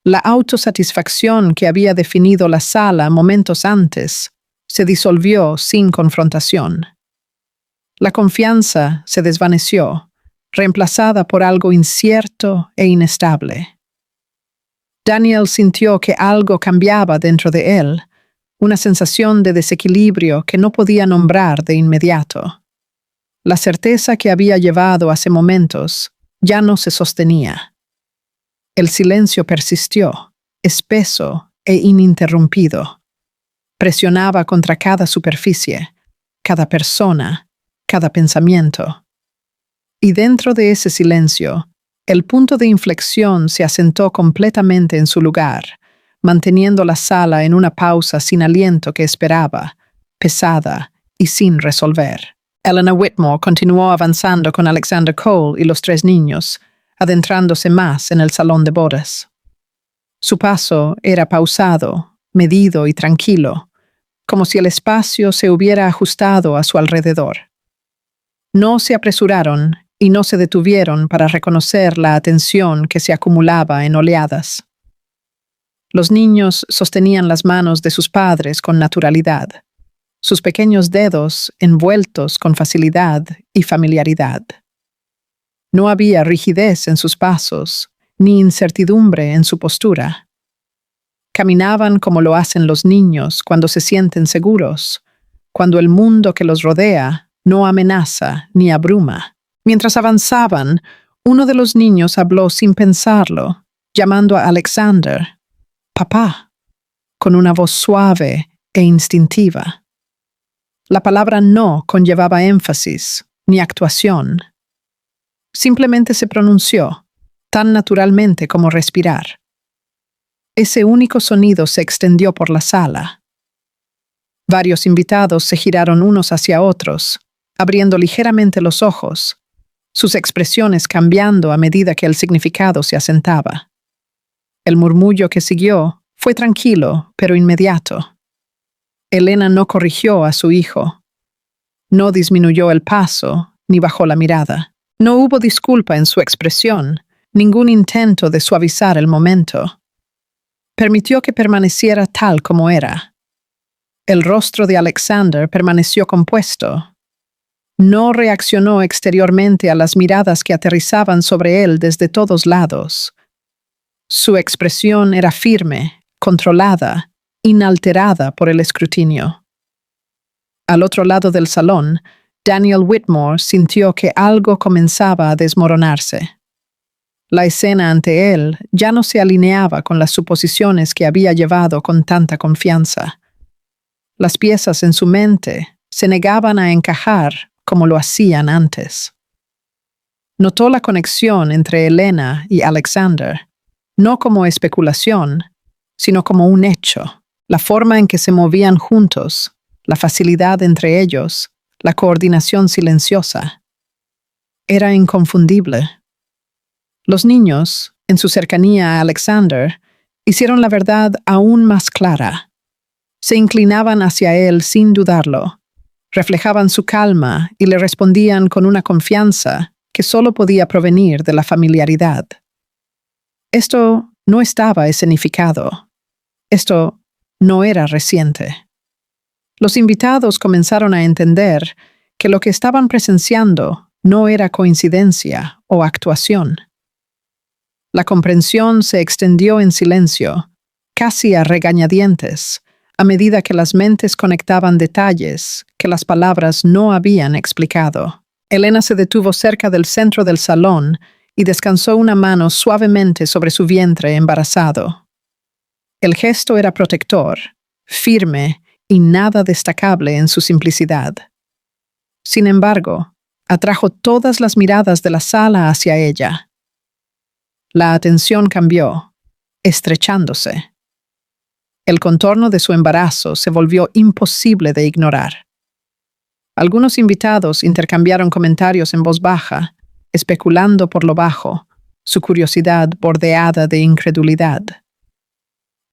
La autosatisfacción que había definido la sala momentos antes se disolvió sin confrontación. La confianza se desvaneció, reemplazada por algo incierto e inestable. Daniel sintió que algo cambiaba dentro de él, una sensación de desequilibrio que no podía nombrar de inmediato. La certeza que había llevado hace momentos ya no se sostenía. El silencio persistió, espeso e ininterrumpido. Presionaba contra cada superficie, cada persona, cada pensamiento. Y dentro de ese silencio, el punto de inflexión se asentó completamente en su lugar, manteniendo la sala en una pausa sin aliento que esperaba, pesada y sin resolver. Eleanor Whitmore continuó avanzando con Alexander Cole y los tres niños, adentrándose más en el salón de bodas. Su paso era pausado, medido y tranquilo, como si el espacio se hubiera ajustado a su alrededor. No se apresuraron y no se detuvieron para reconocer la atención que se acumulaba en oleadas. Los niños sostenían las manos de sus padres con naturalidad, sus pequeños dedos envueltos con facilidad y familiaridad. No había rigidez en sus pasos, ni incertidumbre en su postura. Caminaban como lo hacen los niños cuando se sienten seguros, cuando el mundo que los rodea no amenaza ni abruma. Mientras avanzaban, uno de los niños habló sin pensarlo, llamando a Alexander, «Papá», con una voz suave e instintiva. La palabra no conllevaba énfasis ni actuación. Simplemente se pronunció, tan naturalmente como respirar. Ese único sonido se extendió por la sala. Varios invitados se giraron unos hacia otros, abriendo ligeramente los ojos, sus expresiones cambiando a medida que el significado se asentaba. El murmullo que siguió fue tranquilo, pero inmediato. Elena no corrigió a su hijo. No disminuyó el paso, ni bajó la mirada. No hubo disculpa en su expresión, ningún intento de suavizar el momento. Permitió que permaneciera tal como era. El rostro de Alexander permaneció compuesto. No reaccionó exteriormente a las miradas que aterrizaban sobre él desde todos lados. Su expresión era firme, controlada inalterada por el escrutinio. Al otro lado del salón, Daniel Whitmore sintió que algo comenzaba a desmoronarse. La escena ante él ya no se alineaba con las suposiciones que había llevado con tanta confianza. Las piezas en su mente se negaban a encajar como lo hacían antes. Notó la conexión entre Elena y Alexander, no como especulación, sino como un hecho. La forma en que se movían juntos, la facilidad entre ellos, la coordinación silenciosa. Era inconfundible. Los niños, en su cercanía a Alexander, hicieron la verdad aún más clara. Se inclinaban hacia él sin dudarlo, reflejaban su calma y le respondían con una confianza que solo podía provenir de la familiaridad. Esto no estaba escenificado. Esto no era reciente. Los invitados comenzaron a entender que lo que estaban presenciando no era coincidencia o actuación. La comprensión se extendió en silencio, casi a regañadientes, a medida que las mentes conectaban detalles que las palabras no habían explicado. Elena se detuvo cerca del centro del salón y descansó una mano suavemente sobre su vientre embarazado. El gesto era protector, firme y nada destacable en su simplicidad. Sin embargo, atrajo todas las miradas de la sala hacia ella. La atención cambió, estrechándose. El contorno de su embarazo se volvió imposible de ignorar. Algunos invitados intercambiaron comentarios en voz baja, especulando por lo bajo, su curiosidad bordeada de incredulidad.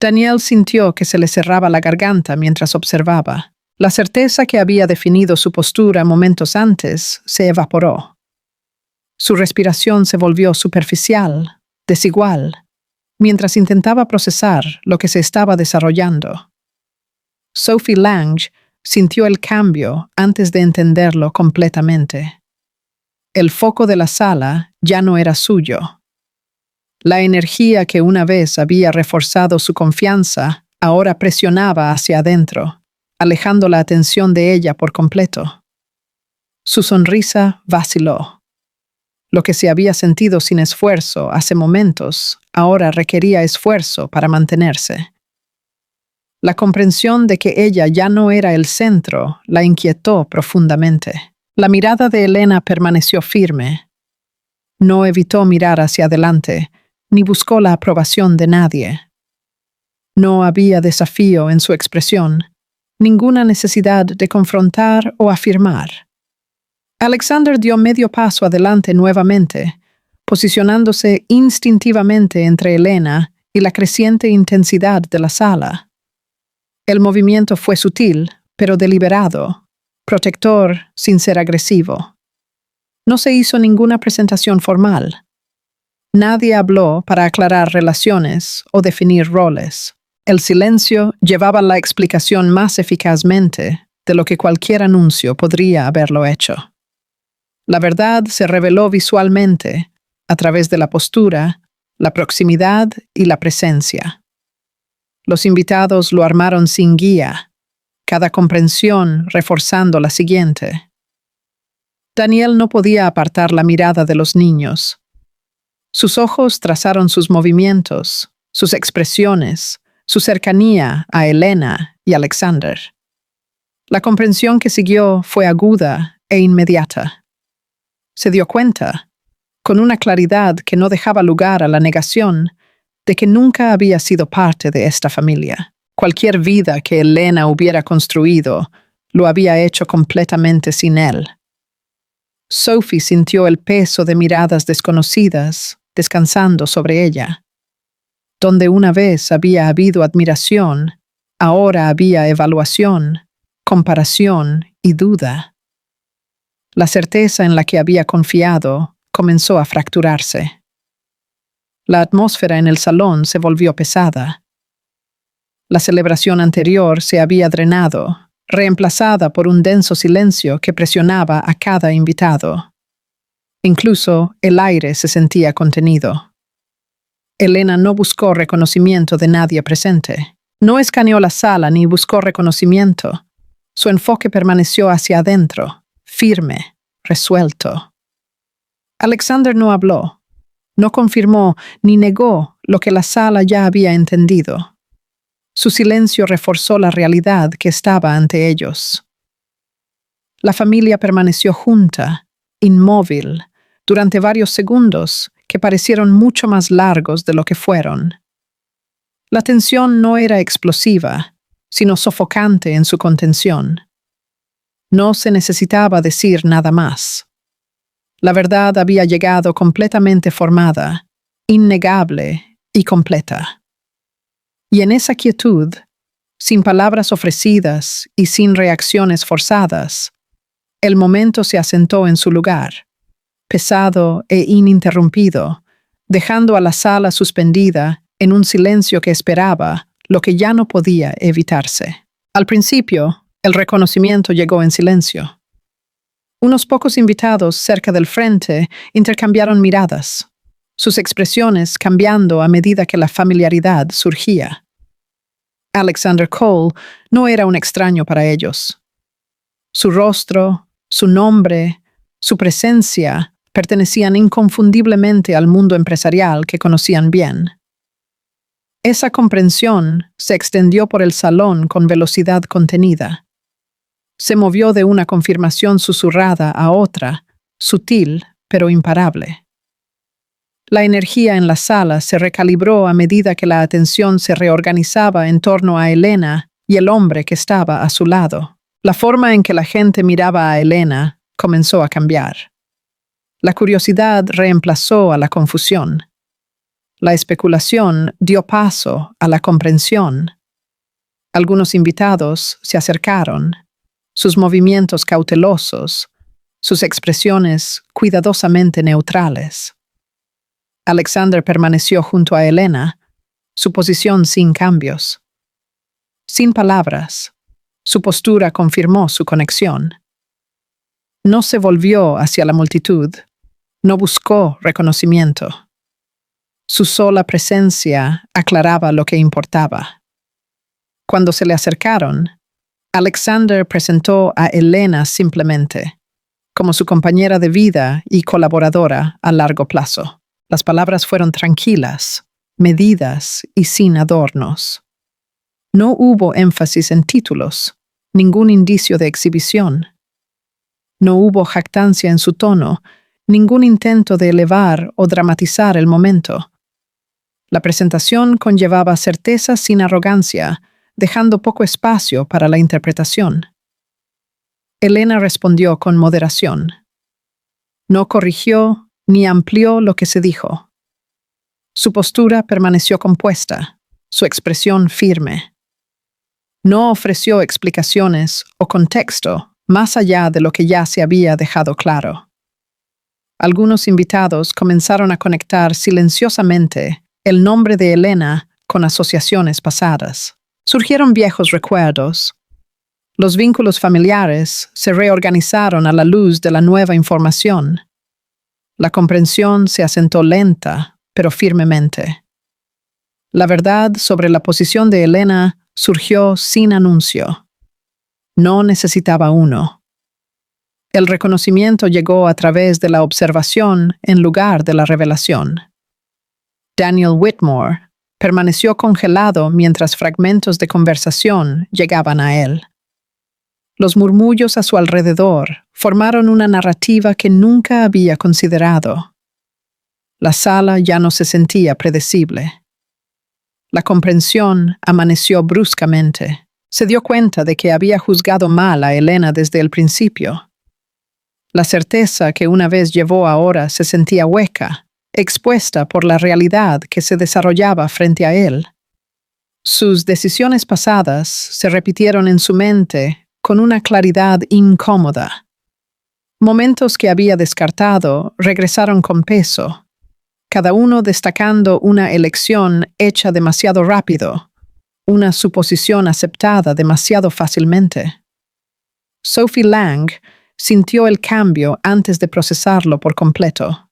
Daniel sintió que se le cerraba la garganta mientras observaba. La certeza que había definido su postura momentos antes se evaporó. Su respiración se volvió superficial, desigual, mientras intentaba procesar lo que se estaba desarrollando. Sophie Lange sintió el cambio antes de entenderlo completamente. El foco de la sala ya no era suyo. La energía que una vez había reforzado su confianza ahora presionaba hacia adentro, alejando la atención de ella por completo. Su sonrisa vaciló. Lo que se había sentido sin esfuerzo hace momentos, ahora requería esfuerzo para mantenerse. La comprensión de que ella ya no era el centro la inquietó profundamente. La mirada de Elena permaneció firme. No evitó mirar hacia adelante, ni buscó la aprobación de nadie. No había desafío en su expresión, ninguna necesidad de confrontar o afirmar. Alexander dio medio paso adelante nuevamente, posicionándose instintivamente entre Elena y la creciente intensidad de la sala. El movimiento fue sutil, pero deliberado, protector sin ser agresivo. No se hizo ninguna presentación formal. Nadie habló para aclarar relaciones o definir roles. El silencio llevaba la explicación más eficazmente de lo que cualquier anuncio podría haberlo hecho. La verdad se reveló visualmente a través de la postura, la proximidad y la presencia. Los invitados lo armaron sin guía, cada comprensión reforzando la siguiente. Daniel no podía apartar la mirada de los niños. Sus ojos trazaron sus movimientos, sus expresiones, su cercanía a Elena y Alexander. La comprensión que siguió fue aguda e inmediata. Se dio cuenta, con una claridad que no dejaba lugar a la negación, de que nunca había sido parte de esta familia. Cualquier vida que Elena hubiera construido, lo había hecho completamente sin él. Sophie sintió el peso de miradas desconocidas descansando sobre ella. Donde una vez había habido admiración, ahora había evaluación, comparación y duda. La certeza en la que había confiado comenzó a fracturarse. La atmósfera en el salón se volvió pesada. La celebración anterior se había drenado, reemplazada por un denso silencio que presionaba a cada invitado. Incluso el aire se sentía contenido. Elena no buscó reconocimiento de nadie presente. No escaneó la sala ni buscó reconocimiento. Su enfoque permaneció hacia adentro, firme, resuelto. Alexander no habló, no confirmó ni negó lo que la sala ya había entendido. Su silencio reforzó la realidad que estaba ante ellos. La familia permaneció junta, inmóvil, durante varios segundos que parecieron mucho más largos de lo que fueron. La tensión no era explosiva, sino sofocante en su contención. No se necesitaba decir nada más. La verdad había llegado completamente formada, innegable y completa. Y en esa quietud, sin palabras ofrecidas y sin reacciones forzadas, el momento se asentó en su lugar, pesado e ininterrumpido, dejando a la sala suspendida en un silencio que esperaba lo que ya no podía evitarse. Al principio, el reconocimiento llegó en silencio. Unos pocos invitados cerca del frente intercambiaron miradas, sus expresiones cambiando a medida que la familiaridad surgía. Alexander Cole no era un extraño para ellos. Su rostro, su nombre, su presencia pertenecían inconfundiblemente al mundo empresarial que conocían bien. Esa comprensión se extendió por el salón con velocidad contenida. Se movió de una confirmación susurrada a otra, sutil pero imparable. La energía en la sala se recalibró a medida que la atención se reorganizaba en torno a Elena y el hombre que estaba a su lado. La forma en que la gente miraba a Elena comenzó a cambiar. La curiosidad reemplazó a la confusión. La especulación dio paso a la comprensión. Algunos invitados se acercaron, sus movimientos cautelosos, sus expresiones cuidadosamente neutrales. Alexander permaneció junto a Elena, su posición sin cambios. Sin palabras, su postura confirmó su conexión. No se volvió hacia la multitud, no buscó reconocimiento. Su sola presencia aclaraba lo que importaba. Cuando se le acercaron, Alexander presentó a Elena simplemente, como su compañera de vida y colaboradora a largo plazo. Las palabras fueron tranquilas, medidas y sin adornos. No hubo énfasis en títulos, ningún indicio de exhibición. No hubo jactancia en su tono, ningún intento de elevar o dramatizar el momento. La presentación conllevaba certeza sin arrogancia, dejando poco espacio para la interpretación. Elena respondió con moderación. No corrigió ni amplió lo que se dijo. Su postura permaneció compuesta, su expresión firme. No ofreció explicaciones o contexto más allá de lo que ya se había dejado claro. Algunos invitados comenzaron a conectar silenciosamente el nombre de Elena con asociaciones pasadas. Surgieron viejos recuerdos. Los vínculos familiares se reorganizaron a la luz de la nueva información. La comprensión se asentó lenta, pero firmemente. La verdad sobre la posición de Elena surgió sin anuncio. No necesitaba uno. El reconocimiento llegó a través de la observación en lugar de la revelación. Daniel Whitmore permaneció congelado mientras fragmentos de conversación llegaban a él. Los murmullos a su alrededor formaron una narrativa que nunca había considerado. La sala ya no se sentía predecible. La comprensión amaneció bruscamente. Se dio cuenta de que había juzgado mal a Elena desde el principio. La certeza que una vez llevó ahora se sentía hueca, expuesta por la realidad que se desarrollaba frente a él. Sus decisiones pasadas se repitieron en su mente con una claridad incómoda. Momentos que había descartado regresaron con peso, cada uno destacando una elección hecha demasiado rápido, una suposición aceptada demasiado fácilmente. Sophie Lang sintió el cambio antes de procesarlo por completo.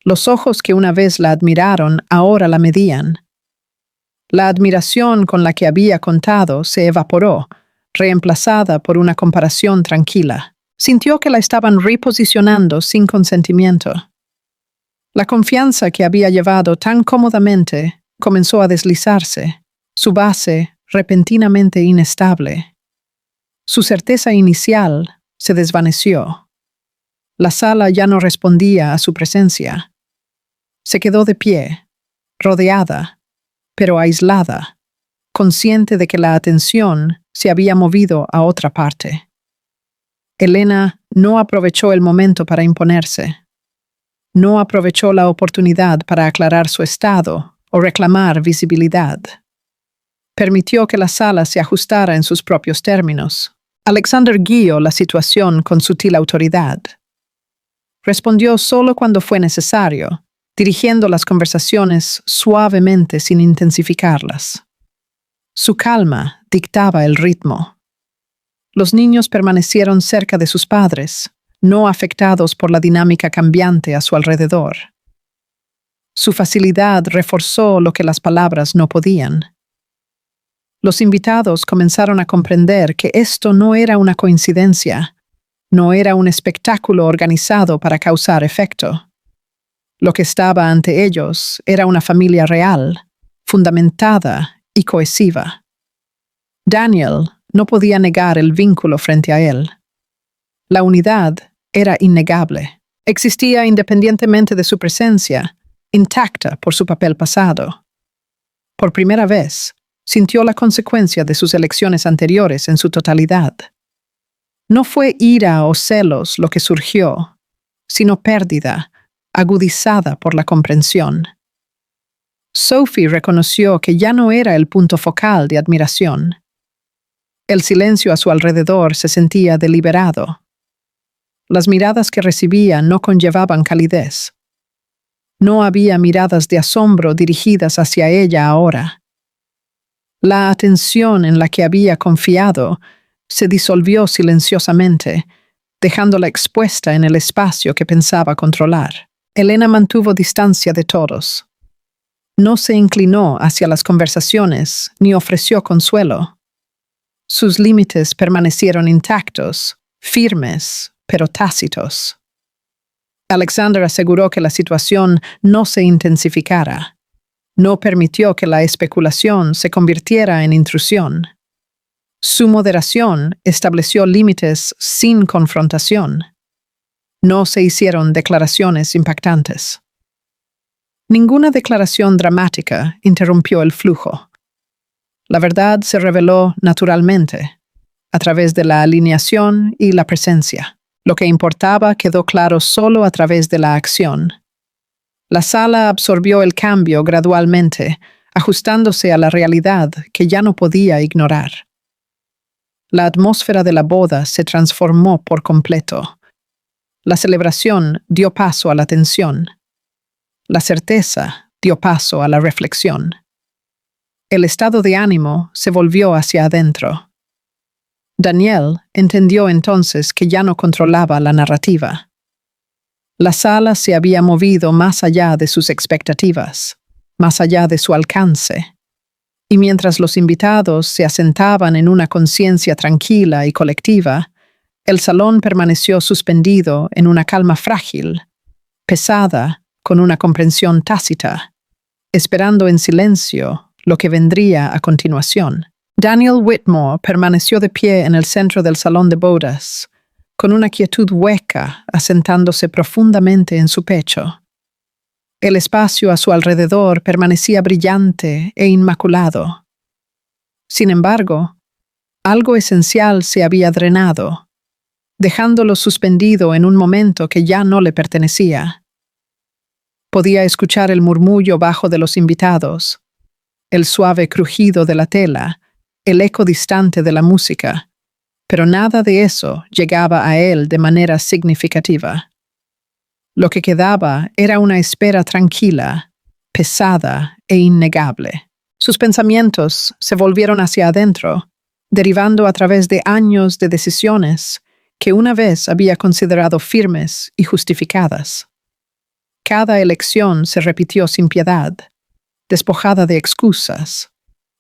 Los ojos que una vez la admiraron ahora la medían. La admiración con la que había contado se evaporó, reemplazada por una comparación tranquila. Sintió que la estaban reposicionando sin consentimiento. La confianza que había llevado tan cómodamente comenzó a deslizarse, su base repentinamente inestable. Su certeza inicial se desvaneció. La sala ya no respondía a su presencia. Se quedó de pie, rodeada, pero aislada, consciente de que la atención se había movido a otra parte. Elena no aprovechó el momento para imponerse. No aprovechó la oportunidad para aclarar su estado o reclamar visibilidad. Permitió que la sala se ajustara en sus propios términos. Alexander guió la situación con sutil autoridad. Respondió solo cuando fue necesario, dirigiendo las conversaciones suavemente sin intensificarlas. Su calma dictaba el ritmo. Los niños permanecieron cerca de sus padres, no afectados por la dinámica cambiante a su alrededor. Su facilidad reforzó lo que las palabras no podían. Los invitados comenzaron a comprender que esto no era una coincidencia, no era un espectáculo organizado para causar efecto. Lo que estaba ante ellos era una familia real, fundamentada y cohesiva. Daniel no podía negar el vínculo frente a él. La unidad era innegable. Existía independientemente de su presencia, intacta por su papel pasado. Por primera vez, sintió la consecuencia de sus elecciones anteriores en su totalidad. No fue ira o celos lo que surgió, sino pérdida, agudizada por la comprensión. Sophie reconoció que ya no era el punto focal de admiración. El silencio a su alrededor se sentía deliberado. Las miradas que recibía no conllevaban calidez. No había miradas de asombro dirigidas hacia ella ahora. La atención en la que había confiado se disolvió silenciosamente, dejándola expuesta en el espacio que pensaba controlar. Elena mantuvo distancia de todos. No se inclinó hacia las conversaciones ni ofreció consuelo. Sus límites permanecieron intactos, firmes, pero tácitos. Alexander aseguró que la situación no se intensificara. No permitió que la especulación se convirtiera en intrusión. Su moderación estableció límites sin confrontación. No se hicieron declaraciones impactantes. Ninguna declaración dramática interrumpió el flujo. La verdad se reveló naturalmente, a través de la alineación y la presencia. Lo que importaba quedó claro solo a través de la acción. La sala absorbió el cambio gradualmente, ajustándose a la realidad que ya no podía ignorar. La atmósfera de la boda se transformó por completo. La celebración dio paso a la tensión. La certeza dio paso a la reflexión. El estado de ánimo se volvió hacia adentro. Daniel entendió entonces que ya no controlaba la narrativa. La sala se había movido más allá de sus expectativas, más allá de su alcance, y mientras los invitados se asentaban en una conciencia tranquila y colectiva, el salón permaneció suspendido en una calma frágil, pesada, con una comprensión tácita, esperando en silencio lo que vendría a continuación. Daniel Whitmore permaneció de pie en el centro del salón de bodas, con una quietud hueca asentándose profundamente en su pecho. El espacio a su alrededor permanecía brillante e inmaculado. Sin embargo, algo esencial se había drenado, dejándolo suspendido en un momento que ya no le pertenecía. Podía escuchar el murmullo bajo de los invitados, el suave crujido de la tela, el eco distante de la música, pero nada de eso llegaba a él de manera significativa. Lo que quedaba era una espera tranquila, pesada e innegable. Sus pensamientos se volvieron hacia adentro, derivando a través de años de decisiones que una vez había considerado firmes y justificadas. Cada elección se repitió sin piedad, despojada de excusas,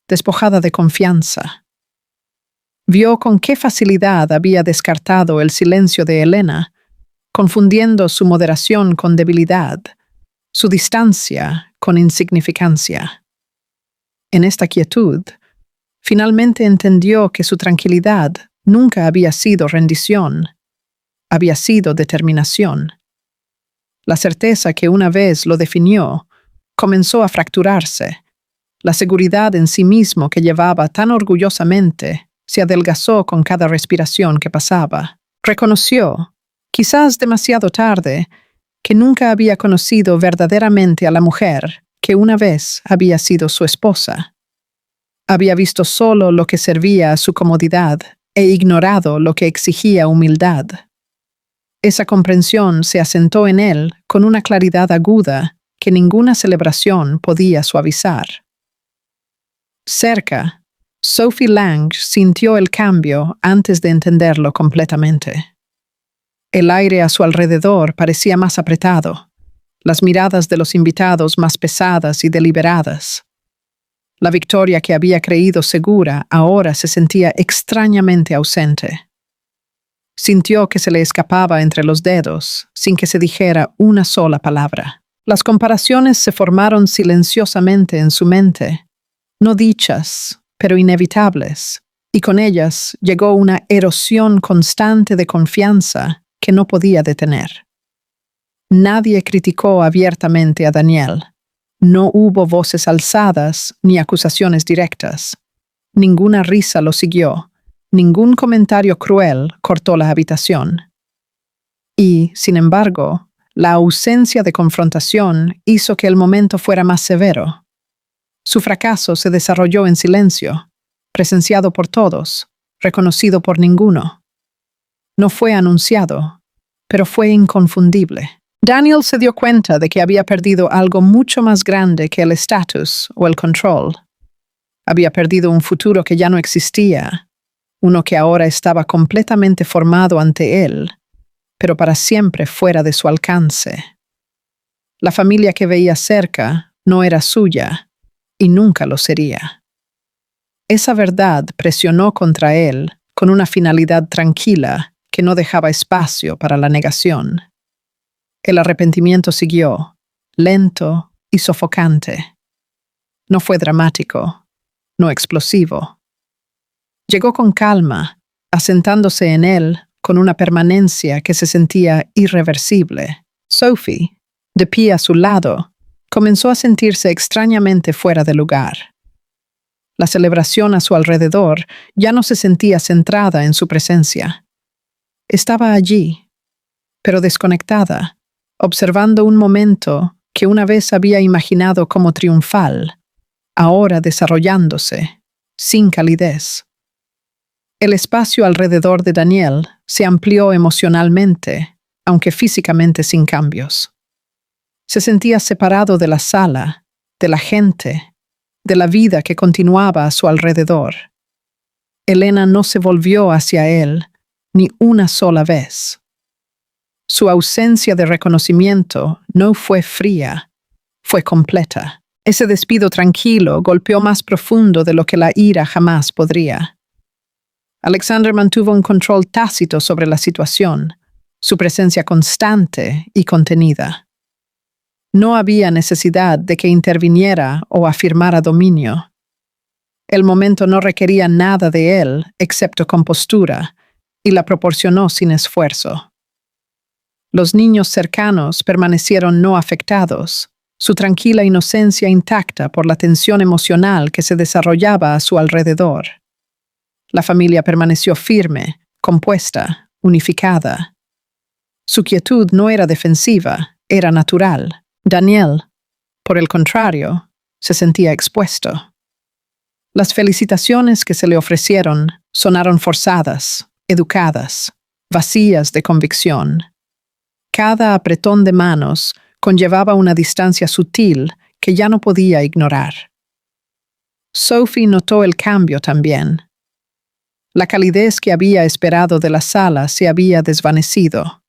despojada de confianza. Vio con qué facilidad había descartado el silencio de Elena, confundiendo su moderación con debilidad, su distancia con insignificancia. En esta quietud, finalmente entendió que su tranquilidad nunca había sido rendición, había sido determinación. La certeza que una vez lo definió comenzó a fracturarse. La seguridad en sí mismo que llevaba tan orgullosamente se adelgazó con cada respiración que pasaba. Reconoció, quizás demasiado tarde, que nunca había conocido verdaderamente a la mujer que una vez había sido su esposa. Había visto solo lo que servía a su comodidad e ignorado lo que exigía humildad. Esa comprensión se asentó en él con una claridad aguda que ninguna celebración podía suavizar. Cerca, Sophie Lange sintió el cambio antes de entenderlo completamente. El aire a su alrededor parecía más apretado, las miradas de los invitados más pesadas y deliberadas. La Victoria que había creído segura ahora se sentía extrañamente ausente. Sintió que se le escapaba entre los dedos, sin que se dijera una sola palabra. Las comparaciones se formaron silenciosamente en su mente, no dichas, pero inevitables, y con ellas llegó una erosión constante de confianza que no podía detener. Nadie criticó abiertamente a Daniel. No hubo voces alzadas ni acusaciones directas. Ninguna risa lo siguió. Ningún comentario cruel cortó la habitación. Y, sin embargo, la ausencia de confrontación hizo que el momento fuera más severo. Su fracaso se desarrolló en silencio, presenciado por todos, reconocido por ninguno. No fue anunciado, pero fue inconfundible. Daniel se dio cuenta de que había perdido algo mucho más grande que el estatus o el control. Había perdido un futuro que ya no existía, uno que ahora estaba completamente formado ante él, pero para siempre fuera de su alcance. La familia que veía cerca no era suya, y nunca lo sería. Esa verdad presionó contra él con una finalidad tranquila que no dejaba espacio para la negación. El arrepentimiento siguió, lento y sofocante. No fue dramático, no explosivo. Llegó con calma, asentándose en él con una permanencia que se sentía irreversible. Sophie, de pie a su lado, comenzó a sentirse extrañamente fuera de lugar. La celebración a su alrededor ya no se sentía centrada en su presencia. Estaba allí, pero desconectada, observando un momento que una vez había imaginado como triunfal, ahora desarrollándose, sin calidez. El espacio alrededor de Daniel se amplió emocionalmente, aunque físicamente sin cambios. Se sentía separado de la sala, de la gente, de la vida que continuaba a su alrededor. Elena no se volvió hacia él ni una sola vez. Su ausencia de reconocimiento no fue fría, fue completa. Ese despido tranquilo golpeó más profundo de lo que la ira jamás podría. Alexander mantuvo un control tácito sobre la situación, su presencia constante y contenida. No había necesidad de que interviniera o afirmara dominio. El momento no requería nada de él excepto compostura, y la proporcionó sin esfuerzo. Los niños cercanos permanecieron no afectados, su tranquila inocencia intacta por la tensión emocional que se desarrollaba a su alrededor. La familia permaneció firme, compuesta, unificada. Su quietud no era defensiva, era natural. Daniel, por el contrario, se sentía expuesto. Las felicitaciones que se le ofrecieron sonaron forzadas, educadas, vacías de convicción. Cada apretón de manos conllevaba una distancia sutil que ya no podía ignorar. Sophie notó el cambio también. La calidez que había esperado de la sala se había desvanecido.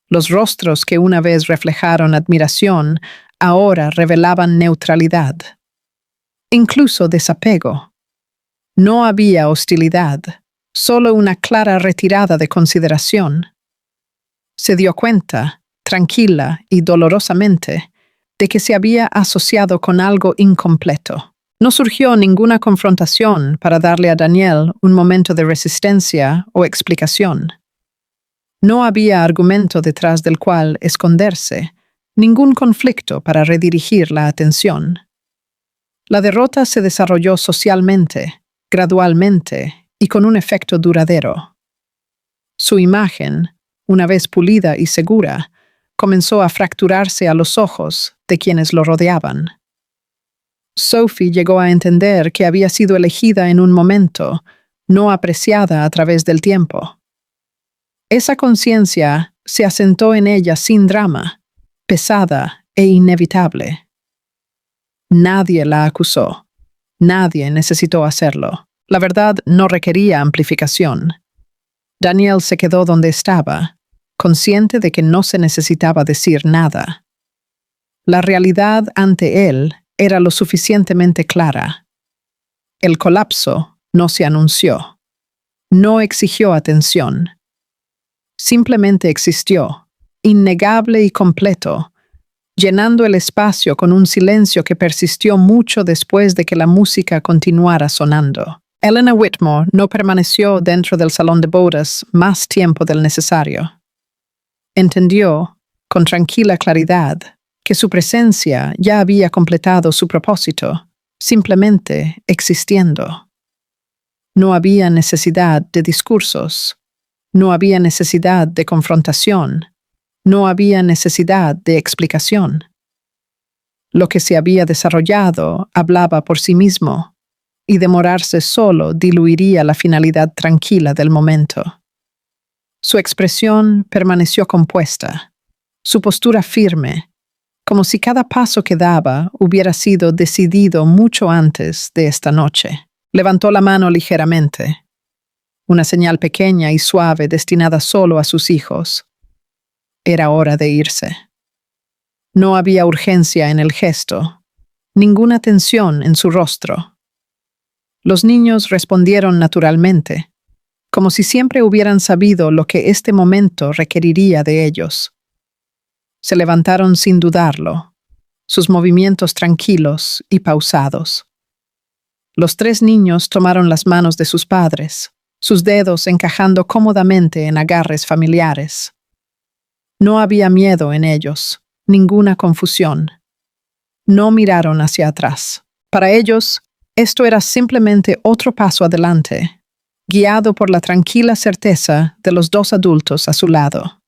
Los rostros que una vez reflejaron admiración ahora revelaban neutralidad. incluso desapego. No había hostilidad, solo una clara retirada de consideración. Se dio cuenta, tranquila y dolorosamente, de que se había asociado con algo incompleto. No surgió ninguna confrontación para darle a Daniel un momento de resistencia o explicación. No había argumento detrás del cual esconderse, ningún conflicto para redirigir la atención. La derrota se desarrolló socialmente, gradualmente y con un efecto duradero. Su imagen, una vez pulida y segura, comenzó a fracturarse a los ojos de quienes lo rodeaban. Sophie llegó a entender que había sido elegida en un momento, no apreciada a través del tiempo. Esa conciencia se asentó en ella sin drama, pesada e inevitable. Nadie la acusó. Nadie necesitó hacerlo. La verdad no requería amplificación. Daniel se quedó donde estaba, consciente de que no se necesitaba decir nada. La realidad ante él era lo suficientemente clara. El colapso no se anunció. No exigió atención. Simplemente existió, innegable y completo, llenando el espacio con un silencio que persistió mucho después de que la música continuara sonando. Elena Whitmore no permaneció dentro del salón de bodas más tiempo del necesario. Entendió, con tranquila claridad, que su presencia ya había completado su propósito, simplemente existiendo. No había necesidad de discursos, no había necesidad de confrontación, no había necesidad de explicación. Lo que se había desarrollado hablaba por sí mismo, y demorarse solo diluiría la finalidad tranquila del momento. Su expresión permaneció compuesta, su postura firme, como si cada paso que daba hubiera sido decidido mucho antes de esta noche. Levantó la mano ligeramente, una señal pequeña y suave destinada solo a sus hijos. Era hora de irse. No había urgencia en el gesto, ninguna tensión en su rostro. Los niños respondieron naturalmente, como si siempre hubieran sabido lo que este momento requeriría de ellos. Se levantaron sin dudarlo, sus movimientos tranquilos y pausados. Los 3 niños tomaron las manos de sus padres, sus dedos encajando cómodamente en agarres familiares. No había miedo en ellos, ninguna confusión. No miraron hacia atrás. Para ellos, esto era simplemente otro paso adelante, guiado por la tranquila certeza de los 2 adultos a su lado.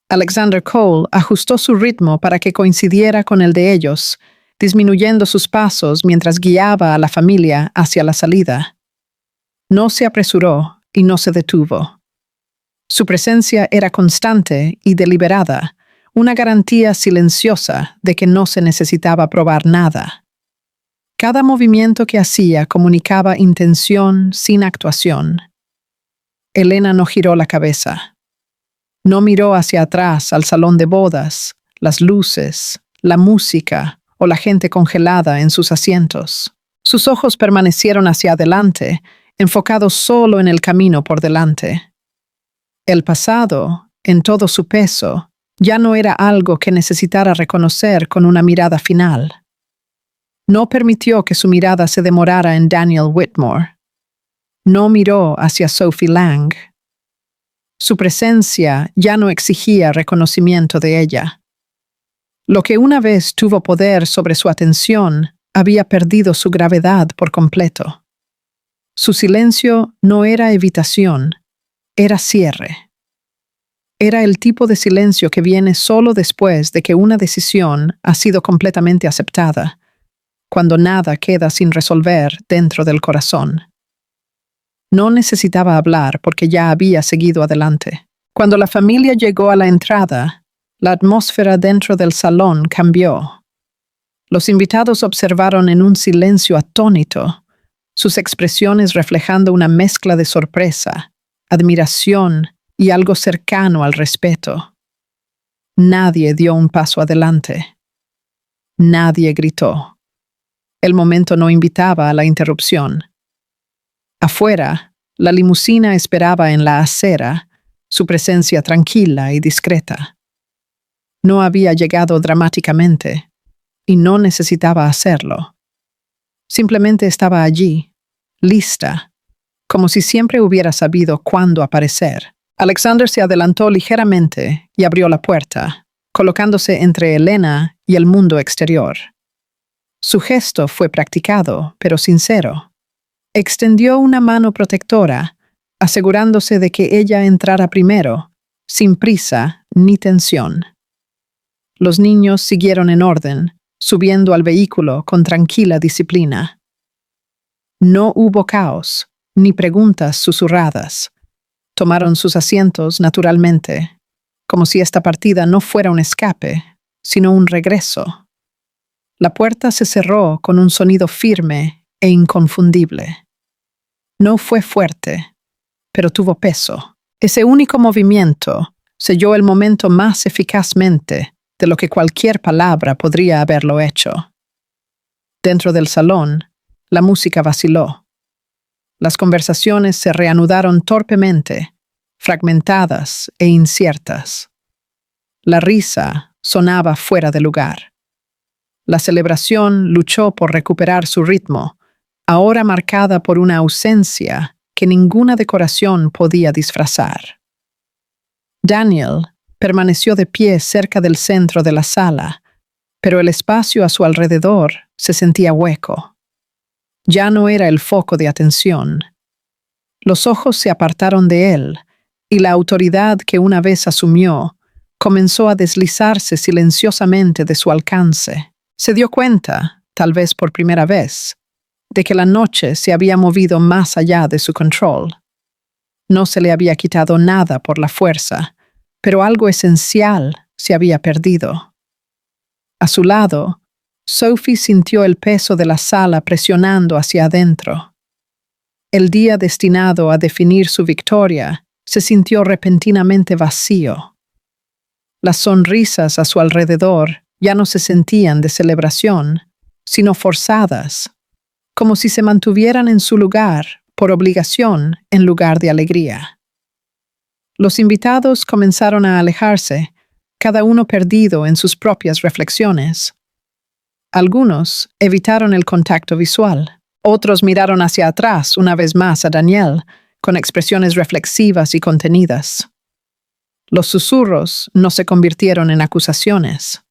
Alexander Cole ajustó su ritmo para que coincidiera con el de ellos, disminuyendo sus pasos mientras guiaba a la familia hacia la salida. No se apresuró y no se detuvo. Su presencia era constante y deliberada, una garantía silenciosa de que no se necesitaba probar nada. Cada movimiento que hacía comunicaba intención sin actuación. Elena no giró la cabeza. No miró hacia atrás al salón de bodas, las luces, la música o la gente congelada en sus asientos. Sus ojos permanecieron hacia adelante, enfocados solo en el camino por delante. El pasado, en todo su peso, ya no era algo que necesitara reconocer con una mirada final. No permitió que su mirada se demorara en Daniel Whitmore. No miró hacia Sophie Lang. Su presencia ya no exigía reconocimiento de ella. Lo que una vez tuvo poder sobre su atención había perdido su gravedad por completo. Su silencio no era evitación, era cierre. Era el tipo de silencio que viene solo después de que una decisión ha sido completamente aceptada, cuando nada queda sin resolver dentro del corazón. No necesitaba hablar porque ya había seguido adelante. Cuando la familia llegó a la entrada, la atmósfera dentro del salón cambió. Los invitados observaron en un silencio atónito, sus expresiones reflejando una mezcla de sorpresa, admiración y algo cercano al respeto. Nadie dio un paso adelante. Nadie gritó. El momento no invitaba a la interrupción. Afuera, la limusina esperaba en la acera, su presencia tranquila y discreta. No había llegado dramáticamente, y no necesitaba hacerlo. Simplemente estaba allí, lista, como si siempre hubiera sabido cuándo aparecer. Alexander se adelantó ligeramente y abrió la puerta, colocándose entre Elena y el mundo exterior. Su gesto fue practicado, pero sincero. Extendió una mano protectora, asegurándose de que ella entrara primero, sin prisa ni tensión. Los niños siguieron en orden, subiendo al vehículo con tranquila disciplina. No hubo caos, ni preguntas susurradas. Tomaron sus asientos naturalmente, como si esta partida no fuera un escape, sino un regreso. La puerta se cerró con un sonido firme e inconfundible. No fue fuerte, pero tuvo peso. Ese único movimiento selló el momento más eficazmente de lo que cualquier palabra podría haberlo hecho. Dentro del salón, la música vaciló. Las conversaciones se reanudaron torpemente, fragmentadas e inciertas. La risa sonaba fuera de lugar. La celebración luchó por recuperar su ritmo, ahora marcada por una ausencia que ninguna decoración podía disfrazar. Daniel permaneció de pie cerca del centro de la sala, pero el espacio a su alrededor se sentía hueco. Ya no era el foco de atención. Los ojos se apartaron de él, y la autoridad que una vez asumió comenzó a deslizarse silenciosamente de su alcance. Se dio cuenta, tal vez por primera vez, de que la noche se había movido más allá de su control. No se le había quitado nada por la fuerza, pero algo esencial se había perdido. A su lado, Sophie sintió el peso de la sala presionando hacia adentro. El día destinado a definir su victoria se sintió repentinamente vacío. Las sonrisas a su alrededor ya no se sentían de celebración, sino forzadas, como si se mantuvieran en su lugar por obligación en lugar de alegría. Los invitados comenzaron a alejarse, cada uno perdido en sus propias reflexiones. Algunos evitaron el contacto visual, otros miraron hacia atrás una vez más a Daniel, con expresiones reflexivas y contenidas. Los susurros no se convirtieron en acusaciones.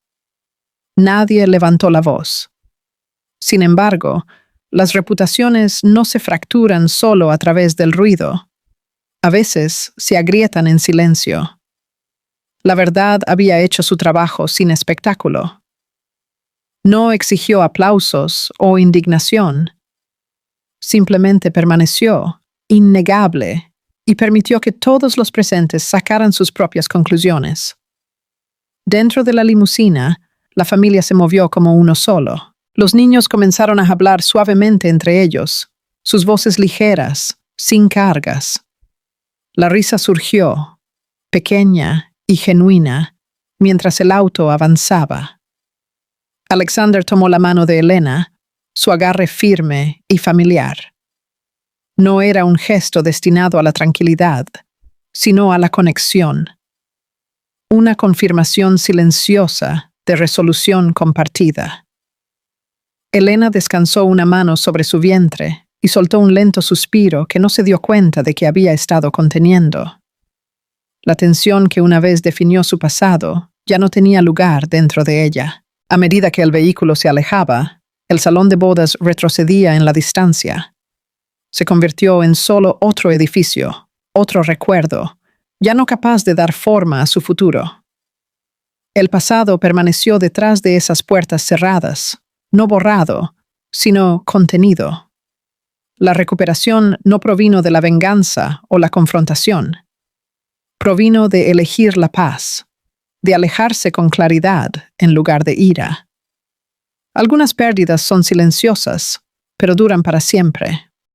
Nadie levantó la voz. Sin embargo, las reputaciones no se fracturan solo a través del ruido. A veces se agrietan en silencio. La verdad había hecho su trabajo sin espectáculo. No exigió aplausos o indignación. Simplemente permaneció, innegable, y permitió que todos los presentes sacaran sus propias conclusiones. Dentro de la limusina, la familia se movió como uno solo. Los niños comenzaron a hablar suavemente entre ellos, sus voces ligeras, sin cargas. La risa surgió, pequeña y genuina, mientras el auto avanzaba. Alexander tomó la mano de Elena, su agarre firme y familiar. No era un gesto destinado a la tranquilidad, sino a la conexión. Una confirmación silenciosa de resolución compartida. Elena descansó una mano sobre su vientre y soltó un lento suspiro que no se dio cuenta de que había estado conteniendo. La tensión que una vez definió su pasado ya no tenía lugar dentro de ella. A medida que el vehículo se alejaba, el salón de bodas retrocedía en la distancia. Se convirtió en solo otro edificio, otro recuerdo, ya no capaz de dar forma a su futuro. El pasado permaneció detrás de esas puertas cerradas, no borrado, sino contenido. La recuperación no provino de la venganza o la confrontación. Provino de elegir la paz, de alejarse con claridad en lugar de ira. Algunas pérdidas son silenciosas, pero duran para siempre.